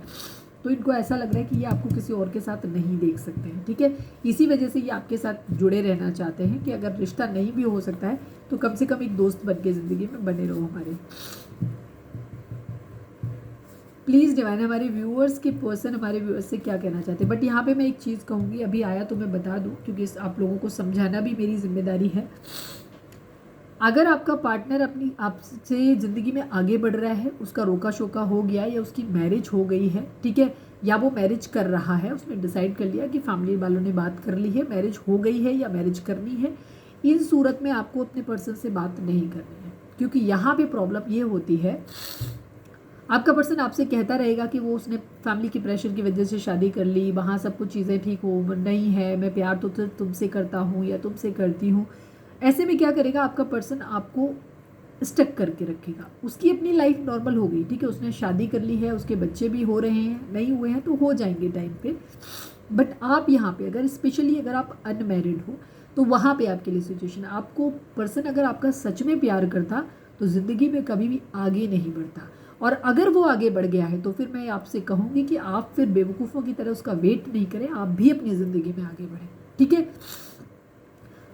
तो इनको ऐसा लग रहा है कि ये आपको किसी और के साथ नहीं देख सकते हैं, ठीक है। इसी वजह से ये आपके साथ जुड़े रहना चाहते हैं कि अगर रिश्ता नहीं भी हो सकता है तो कम से कम एक दोस्त बन के ज़िंदगी में बने रहो हमारे। प्लीज़ डिवाइन, हमारे व्यूअर्स के पर्सन हमारे व्यूअर्स से क्या कहना चाहते हैं। बट यहाँ पे मैं एक चीज़ कहूँगी, अभी आया तो मैं बता दूँ, क्योंकि आप लोगों को समझाना भी मेरी जिम्मेदारी है। अगर आपका पार्टनर अपनी आपसे ज़िंदगी में आगे बढ़ रहा है, उसका रोका शोका हो गया, या उसकी मैरिज हो गई है, ठीक है, या वो मैरिज कर रहा है, उसने डिसाइड कर लिया कि फैमिली वालों ने बात कर ली है, मैरिज हो गई है या मैरिज करनी है, इन सूरत में आपको अपने पर्सन से बात नहीं करनी है। क्योंकि यहाँ पे प्रॉब्लम ये होती है, आपका पर्सन आपसे कहता रहेगा कि वो उसने फैमिली की प्रेशर की वजह से शादी कर ली, वहाँ सब कुछ चीज़ें ठीक हो नहीं है, मैं प्यार तो तुमसे करता हूँ या तुमसे करती हूँ। ऐसे में क्या करेगा आपका पर्सन, आपको स्टक करके रखेगा। उसकी अपनी लाइफ नॉर्मल हो गई, ठीक है, उसने शादी कर ली है, उसके बच्चे भी हो रहे हैं, नहीं हुए हैं तो हो जाएंगे टाइम पे। बट आप यहाँ पे अगर स्पेशली अगर आप अनमैरिड हो तो वहाँ पे आपके लिए सिचुएशन, आपको पर्सन अगर आपका सच में प्यार करता तो ज़िंदगी में कभी भी आगे नहीं बढ़ता। और अगर वो आगे बढ़ गया है तो फिर मैं आपसे कहूँगी कि आप फिर बेवकूफ़ों की तरह उसका वेट नहीं करें, आप भी अपनी ज़िंदगी में आगे बढ़ें, ठीक है।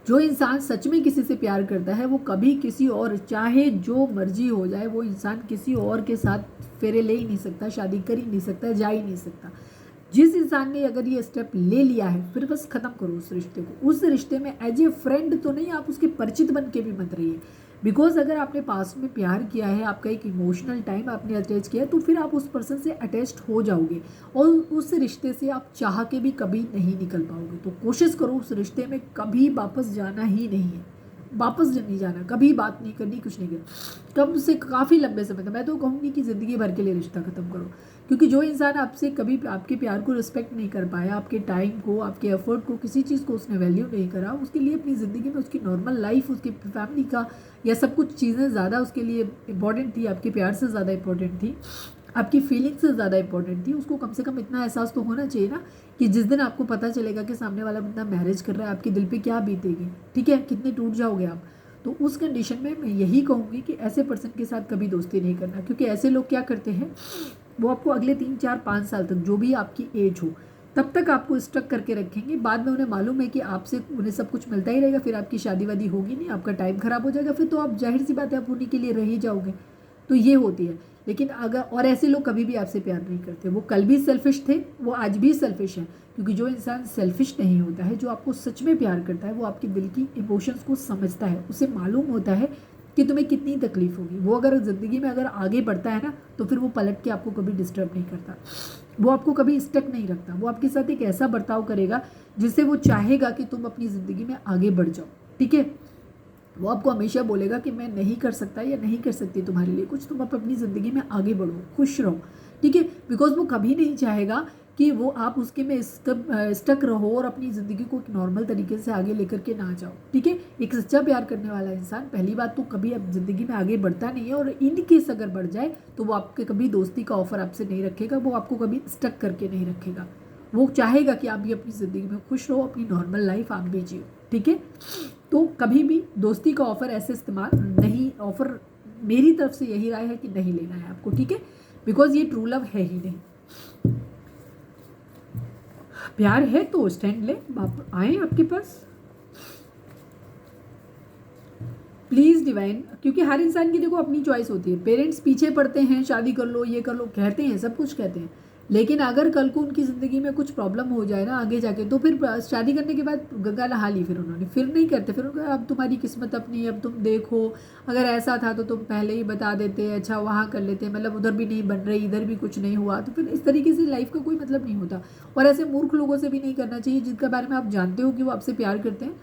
जो इंसान सच में किसी से प्यार करता है वो कभी किसी और, चाहे जो मर्जी हो जाए, वो इंसान किसी और के साथ फेरे ले ही नहीं सकता, शादी कर ही नहीं सकता, जा ही नहीं सकता। जिस इंसान ने अगर ये स्टेप ले लिया है, फिर बस ख़त्म करो उस रिश्ते को। उस रिश्ते में एज ए फ्रेंड तो नहीं, आप उसके परिचित बन के भी मत रहिए। बिकॉज अगर आपने पास्ट में प्यार किया है, आपका एक इमोशनल टाइम आपने अटैच किया है, तो फिर आप उस पर्सन से अटैच्ड हो जाओगे और उस रिश्ते से आप चाह के भी कभी नहीं निकल पाओगे। तो कोशिश करो उस रिश्ते में कभी वापस जाना ही नहीं है, वापस नहीं जाना, कभी बात नहीं करनी, कुछ नहीं करना, कम से काफ़ी लंबे समय तक। मैं तो कहूँगी कि ज़िंदगी भर के लिए रिश्ता ख़त्म करो। क्योंकि जो इंसान आपसे कभी आपके प्यार को रिस्पेक्ट नहीं कर पाया, आपके टाइम को, आपके एफर्ट को, किसी चीज़ को उसने वैल्यू नहीं करा, उसके लिए अपनी ज़िंदगी में उसकी नॉर्मल लाइफ, उसकी फैमिली का या सब कुछ चीज़ें ज़्यादा उसके लिए इम्पॉर्टेंट थी, आपके प्यार से ज़्यादा इम्पॉर्टेंट थी, आपकी फीलिंग्स से ज़्यादा इंपॉर्टेंट थी। उसको कम से कम इतना एहसास तो होना चाहिए ना कि जिस दिन आपको पता चलेगा कि सामने वाला बंदा मैरिज कर रहा है, आपके दिल पे क्या बीतेगी, ठीक है, कितने टूट जाओगे आप। तो उस कंडीशन में मैं यही कहूँगी कि ऐसे पर्सन के साथ कभी दोस्ती नहीं करना। क्योंकि ऐसे लोग क्या करते हैं, वो आपको अगले 3, 4, 5 साल तक, जो भी आपकी एज हो, तब तक आपको स्टक करके रखेंगे। बाद में उन्हें मालूम है कि आपसे उन्हें सब कुछ मिलता ही रहेगा, फिर आपकी शादी वादी होगी नहीं, आपका टाइम ख़राब हो जाएगा, फिर तो आप जाहिर सी बात है आप उन्हीं के लिए रह ही जाओगे। तो ये होती है। लेकिन अगर और ऐसे लोग कभी भी आपसे प्यार नहीं करते, वो कल भी सेल्फिश थे, वो आज भी सेल्फिश हैं। क्योंकि जो इंसान सेल्फिश नहीं होता है, जो आपको सच में प्यार करता है, वो आपके दिल की इमोशंस को समझता है, उसे मालूम होता है कि तुम्हें कितनी तकलीफ होगी। वो अगर ज़िंदगी में अगर आगे बढ़ता है ना, तो फिर वो पलट के आपको कभी डिस्टर्ब नहीं करता, वो आपको कभी स्टक नहीं रखता। वो आपके साथ एक ऐसा बर्ताव करेगा जिससे वो चाहेगा कि तुम अपनी ज़िंदगी में आगे बढ़ जाओ, ठीक है। वो आपको हमेशा बोलेगा कि मैं नहीं कर सकता या नहीं कर सकती तुम्हारे लिए कुछ, तुम अपनी ज़िंदगी में आगे बढ़ो, खुश रहो, ठीक है। बिकॉज वो कभी नहीं चाहेगा कि वो आप उसके में स्टक रहो और अपनी ज़िंदगी को एक नॉर्मल तरीके से आगे लेकर के ना जाओ, ठीक है। एक सच्चा प्यार करने वाला इंसान पहली बात तो कभी अब ज़िंदगी में आगे बढ़ता नहीं है, और इन केस अगर बढ़ जाए तो वो आपके कभी दोस्ती का ऑफर आपसे नहीं रखेगा, वो आपको कभी स्टक करके नहीं रखेगा। वो चाहेगा कि आप भी अपनी ज़िंदगी में खुश रहो, अपनी नॉर्मल लाइफ आप भी जियो, ठीक है। तो कभी भी दोस्ती का ऑफ़र ऐसे इस्तेमाल नहीं, ऑफ़र मेरी तरफ से यही राय है कि नहीं लेना है आपको, ठीक है। बिकॉज ये ट्रू लव है ही नहीं। प्यार है तो स्टैंड ले, आए आपके पास प्लीज़ डिवाइन। क्योंकि हर इंसान की देखो अपनी चॉइस होती है। पेरेंट्स पीछे पड़ते हैं, शादी कर लो, ये कर लो, कहते हैं, सब कुछ कहते हैं, लेकिन अगर कल को उनकी ज़िंदगी में कुछ प्रॉब्लम हो जाए ना आगे जाके, तो फिर शादी करने के बाद गंगा नहा ली फिर उन्होंने, फिर नहीं करते, फिर उनका अब तुम्हारी किस्मत अपनी, अब तुम देखो, अगर ऐसा था तो तुम पहले ही बता देते, अच्छा वहाँ कर लेते, मतलब उधर भी नहीं बन रही, इधर भी कुछ नहीं हुआ, तो फिर इस तरीके से लाइफ का कोई मतलब नहीं होता। और ऐसे मूर्ख लोगों से भी नहीं करना चाहिए जिनके बारे में आप जानते हो कि वो आपसे प्यार करते हैं,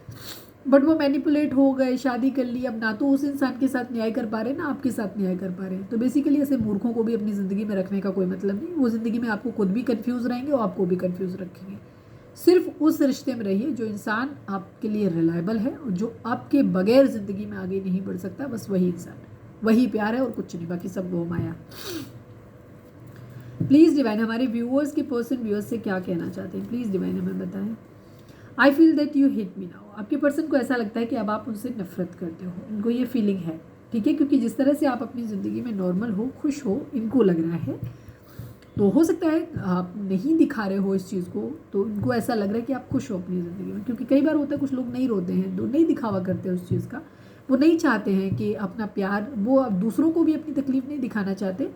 बट वो मैनिपुलेट हो गए, शादी कर ली, अब ना तो उस इंसान के साथ न्याय कर पा रहे ना आपके साथ न्याय कर पा रहे हैं। तो बेसिकली ऐसे मूर्खों को भी अपनी ज़िंदगी में रखने का कोई मतलब नहीं। वो ज़िंदगी में आपको खुद भी कंफ्यूज रहेंगे और आपको भी कंफ्यूज रखेंगे। सिर्फ उस रिश्ते में रहिए जो इंसान आपके लिए रिलायबल है और जो आपके बगैर ज़िंदगी में आगे नहीं बढ़ सकता, बस वही इंसान, वही प्यार है और कुछ नहीं, बाकी सब वो माया। प्लीज़ डिवाइन हमारे व्यूअर्स के पर्सन व्यूअर्स से क्या कहना चाहते हैं, प्लीज़ डिवाइन हमें बताएं। I feel that you hit me now. आपके पर्सन को ऐसा लगता है कि अब आप उनसे नफरत करते हो, इनको ये फीलिंग है, ठीक है। क्योंकि जिस तरह से आप अपनी ज़िंदगी में नॉर्मल हो, खुश हो, इनको लग रहा है, तो हो सकता है आप नहीं दिखा रहे हो इस चीज़ को, तो इनको ऐसा लग रहा है कि आप खुश हो अपनी ज़िंदगी में। क्योंकि कई बार होता है कुछ लोग नहीं रोते हैं, तो नहीं दिखावा करते उस चीज़ का, वो नहीं चाहते हैं कि अपना प्यार, वो दूसरों को भी अपनी तकलीफ़ नहीं दिखाना चाहते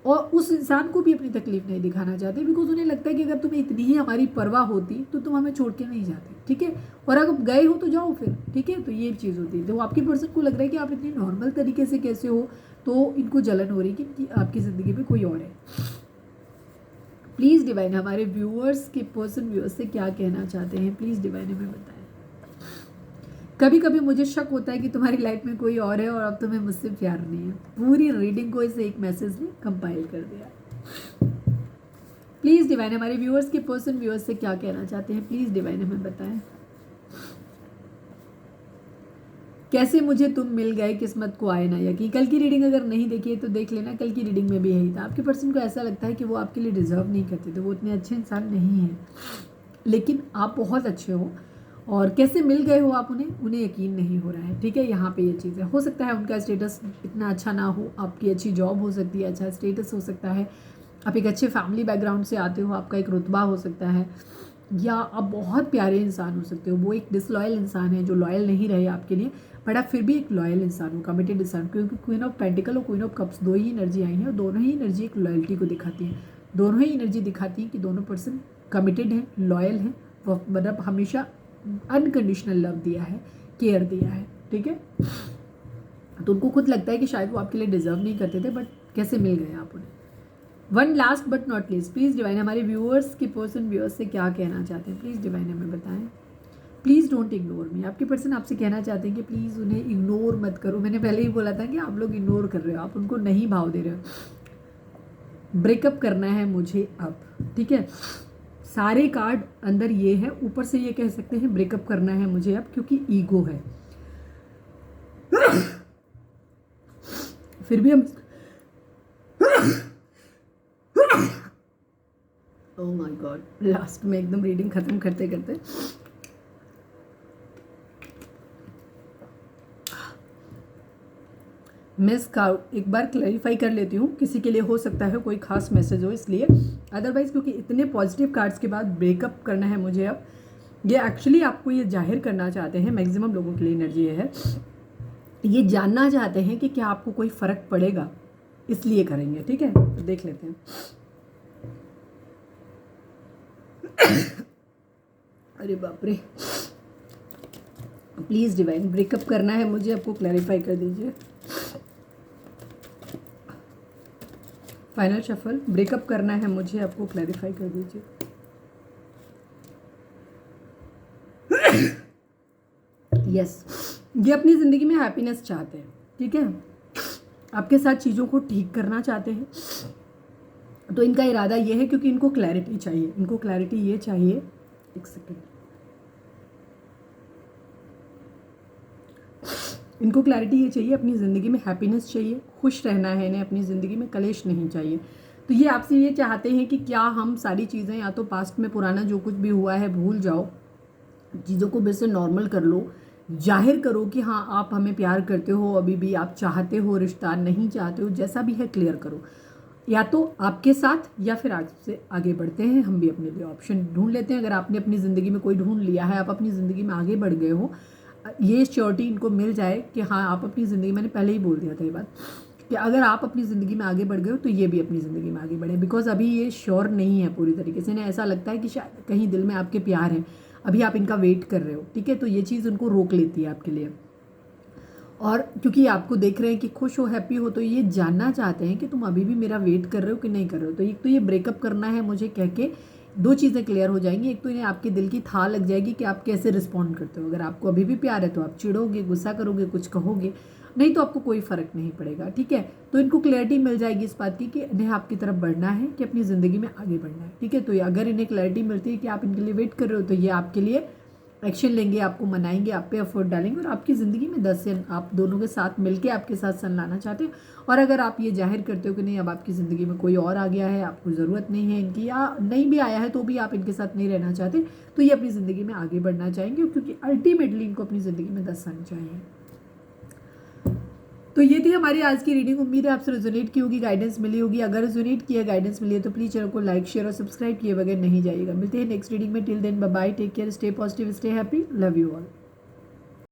और उस इंसान को भी अपनी तकलीफ नहीं दिखाना चाहते। बिकॉज उन्हें लगता है कि अगर तुम्हें इतनी ही हमारी परवाह होती तो तुम हमें छोड़ के नहीं जाते, ठीक है। और अगर गए हो तो जाओ फिर, ठीक है। तो ये चीज़ होती है। तो आपके पर्सन को लग रहा है कि आप इतनी नॉर्मल तरीके से कैसे हो, तो इनको जलन हो रही है कि आपकी ज़िंदगी में कोई और है। प्लीज़ डिवाइन हमारे व्यूअर्स के पर्सन व्यूअर्स से क्या कहना चाहते हैं, प्लीज़ डिवाइन हमें बताएं। कभी कभी मुझे शक होता है कि तुम्हारी लाइफ में कोई और है और अब तुम्हें मुझसे प्यार नहीं है। पूरी रीडिंग को इसे एक मैसेज ने कंपाइल कर दिया। प्लीज़ डिवाइन हमारे व्यूअर्स के पर्सन व्यूअर्स से क्या कहना चाहते हैं, प्लीज़ डिवाइन हमें बताएं। कैसे मुझे तुम मिल गए, किस्मत को आए ना यकीन। कल की रीडिंग अगर नहीं देखी है तो देख लेना, कल की रीडिंग में भी यही था। आपके पर्सन को ऐसा लगता है कि वो आपके लिए डिजर्व नहीं करते थे, वो इतने अच्छे इंसान नहीं हैं, लेकिन आप बहुत अच्छे हो। और कैसे मिल गए हो आप उन्हें यकीन नहीं हो रहा है, ठीक है। यहाँ पे ये चीज़ है। हो सकता है उनका स्टेटस इतना अच्छा ना हो, आपकी अच्छी जॉब हो सकती है, अच्छा स्टेटस हो सकता है, आप एक अच्छे फैमिली बैकग्राउंड से आते हो, आपका एक रुतबा हो सकता है, या आप बहुत प्यारे इंसान हो सकते हो। वो एक डिसलॉयल इंसान है जो लॉयल नहीं रहे आपके लिए, बट आप फिर भी एक लॉयल इंसान हो, कमिटेड इंसान। क्योंकि क्वीन ऑफ पेंटिकल और क्वीन ऑफ कप्स दो ही एनर्जी आई हैं और दोनों ही एनर्जी एक लॉयल्टी को दिखाती हैं। दोनों ही एनर्जी दिखाती हैं कि दोनों पर्सन कमिटेड हैं, लॉयल हैं, मतलब हमेशा अनकंडीशनल लव दिया है, केयर दिया है, ठीक है। तो उनको खुद लगता है कि शायद वो आपके लिए डिजर्व नहीं करते थे, बट कैसे मिल गए आप उन्हें। One last but not least, please divine हमारे व्यूअर्स के पर्सन व्यूअर्स से क्या कहना चाहते हैं, प्लीज़ डिवाइन हमें बताएं। Please don't ignore me. आपके पर्सन आपसे कहना चाहते हैं कि प्लीज़ उन्हें इग्नोर मत करो। मैंने पहले ही बोला था कि आप लोग इग्नोर कर रहे हो, आप उनको नहीं भाव दे रहे हो। ब्रेकअप करना है मुझे अब, ठीक है। सारे कार्ड अंदर ये है, ऊपर से ये कह सकते हैं ब्रेकअप करना है मुझे अब, क्योंकि ईगो है। फिर भी हम ओह माय गॉड, लास्ट में एकदम रीडिंग खत्म करते करते मैं इसका एक बार क्लैरिफाई कर लेती हूँ, किसी के लिए हो सकता है कोई खास मैसेज हो इसलिए। अदरवाइज़ क्योंकि इतने पॉजिटिव कार्ड्स के बाद ब्रेकअप करना है मुझे अब, ये एक्चुअली आपको ये जाहिर करना चाहते हैं, मैक्सिमम लोगों के लिए एनर्जी है, ये जानना चाहते हैं कि क्या आपको कोई फ़र्क पड़ेगा इसलिए करेंगे, ठीक है। तो देख लेते हैं। अरे बाप रे, प्लीज़ डिवाइन, ब्रेकअप करना है मुझे, आपको क्लैरिफाई कर दीजिए। फाइनल शफल, ब्रेकअप करना है मुझे, आपको क्लैरिफाई कर दीजिए। यस, ये अपनी ज़िंदगी में हैप्पीनेस चाहते हैं, ठीक है, आपके साथ चीज़ों को ठीक करना चाहते हैं। तो इनका इरादा ये है, क्योंकि इनको क्लैरिटी चाहिए, इनको क्लैरिटी ये चाहिए, एक सेकेंड, इनको क्लैरिटी ये चाहिए, अपनी ज़िंदगी में हैप्पीनेस चाहिए, खुश रहना है इन्हें, अपनी ज़िंदगी में कलेश नहीं चाहिए। तो ये आपसे ये चाहते हैं कि क्या हम सारी चीज़ें, या तो पास्ट में पुराना जो कुछ भी हुआ है भूल जाओ, चीज़ों को फिर से नॉर्मल कर लो, जाहिर करो कि हाँ आप हमें प्यार करते हो, अभी भी आप चाहते हो रिश्ता, नहीं चाहते हो, जैसा भी है क्लियर करो, या तो आपके साथ या फिर आज से आगे बढ़ते हैं, हम भी अपने लिए ऑप्शन ढूंढ लेते हैं। अगर आपने अपनी ज़िंदगी में कोई ढूंढ लिया है, आप अपनी ज़िंदगी में आगे बढ़ गए हो, ये श्योरिटी इनको मिल जाए कि हाँ आप अपनी ज़िंदगी, मैंने पहले ही बोल दिया था ये बात कि अगर आप अपनी ज़िंदगी में आगे बढ़ गए हो तो ये भी अपनी ज़िंदगी में आगे बढ़े, बिकॉज अभी ये श्योर नहीं है पूरी तरीके से, इन्हें ऐसा लगता है कि शायद कहीं दिल में आपके प्यार है, अभी आप इनका वेट कर रहे हो, ठीक है। तो ये चीज़ उनको रोक लेती है आपके लिए, और क्योंकि आपको देख रहे हैं कि खुश हो, हैप्पी हो, तो ये जानना चाहते हैं कि तुम अभी भी मेरा वेट कर रहे हो कि नहीं कर रहे हो। तो एक तो ये ब्रेकअप करना है मुझे कह के दो चीज़ें क्लियर हो जाएंगी। एक तो इन्हें आपके दिल की था लग जाएगी कि आप कैसे रिस्पॉन्ड करते हो। अगर आपको अभी भी प्यार है तो आप चिढ़ोगे, गुस्सा करोगे, कुछ कहोगे, नहीं तो आपको कोई फ़र्क नहीं पड़ेगा, ठीक है। तो इनको क्लैरिटी मिल जाएगी इस बात की कि इन्हें आपकी तरफ बढ़ना है, कि अपनी ज़िंदगी में आगे बढ़ना है, ठीक है। तो अगर इन्हें क्लैरिटी मिलती है कि आप इनके लिए वेट कर रहे हो, तो ये आपके लिए एक्शन लेंगे, आपको मनाएंगे, आप पे एफर्ट डालेंगे, और आपकी ज़िंदगी में 10 सन आप दोनों के साथ मिलके आपके साथ सन लाना चाहते हो। और अगर आप ये जाहिर करते हो कि नहीं अब आपकी ज़िंदगी में कोई और आ गया है, आपको ज़रूरत नहीं है इनकी, या नहीं भी आया है तो भी आप इनके साथ नहीं रहना चाहते, तो ये अपनी ज़िंदगी में आगे बढ़ना चाहेंगे, क्योंकि अल्टीमेटली इनको अपनी ज़िंदगी में 10 सन चाहिए। तो ये थी हमारी आज की रीडिंग। उम्मीद है आपसे रेजोनेट की होगी, गाइडेंस मिली होगी। अगर रेजोनेट किया, गाइडेंस मिली है तो प्लीज़ चैनल को लाइक, शेयर और सब्सक्राइब किए बगैर नहीं जाइएगा। मिलते हैं नेक्स्ट रीडिंग में। Till then bye bye, take care, stay positive, stay happy, love you all.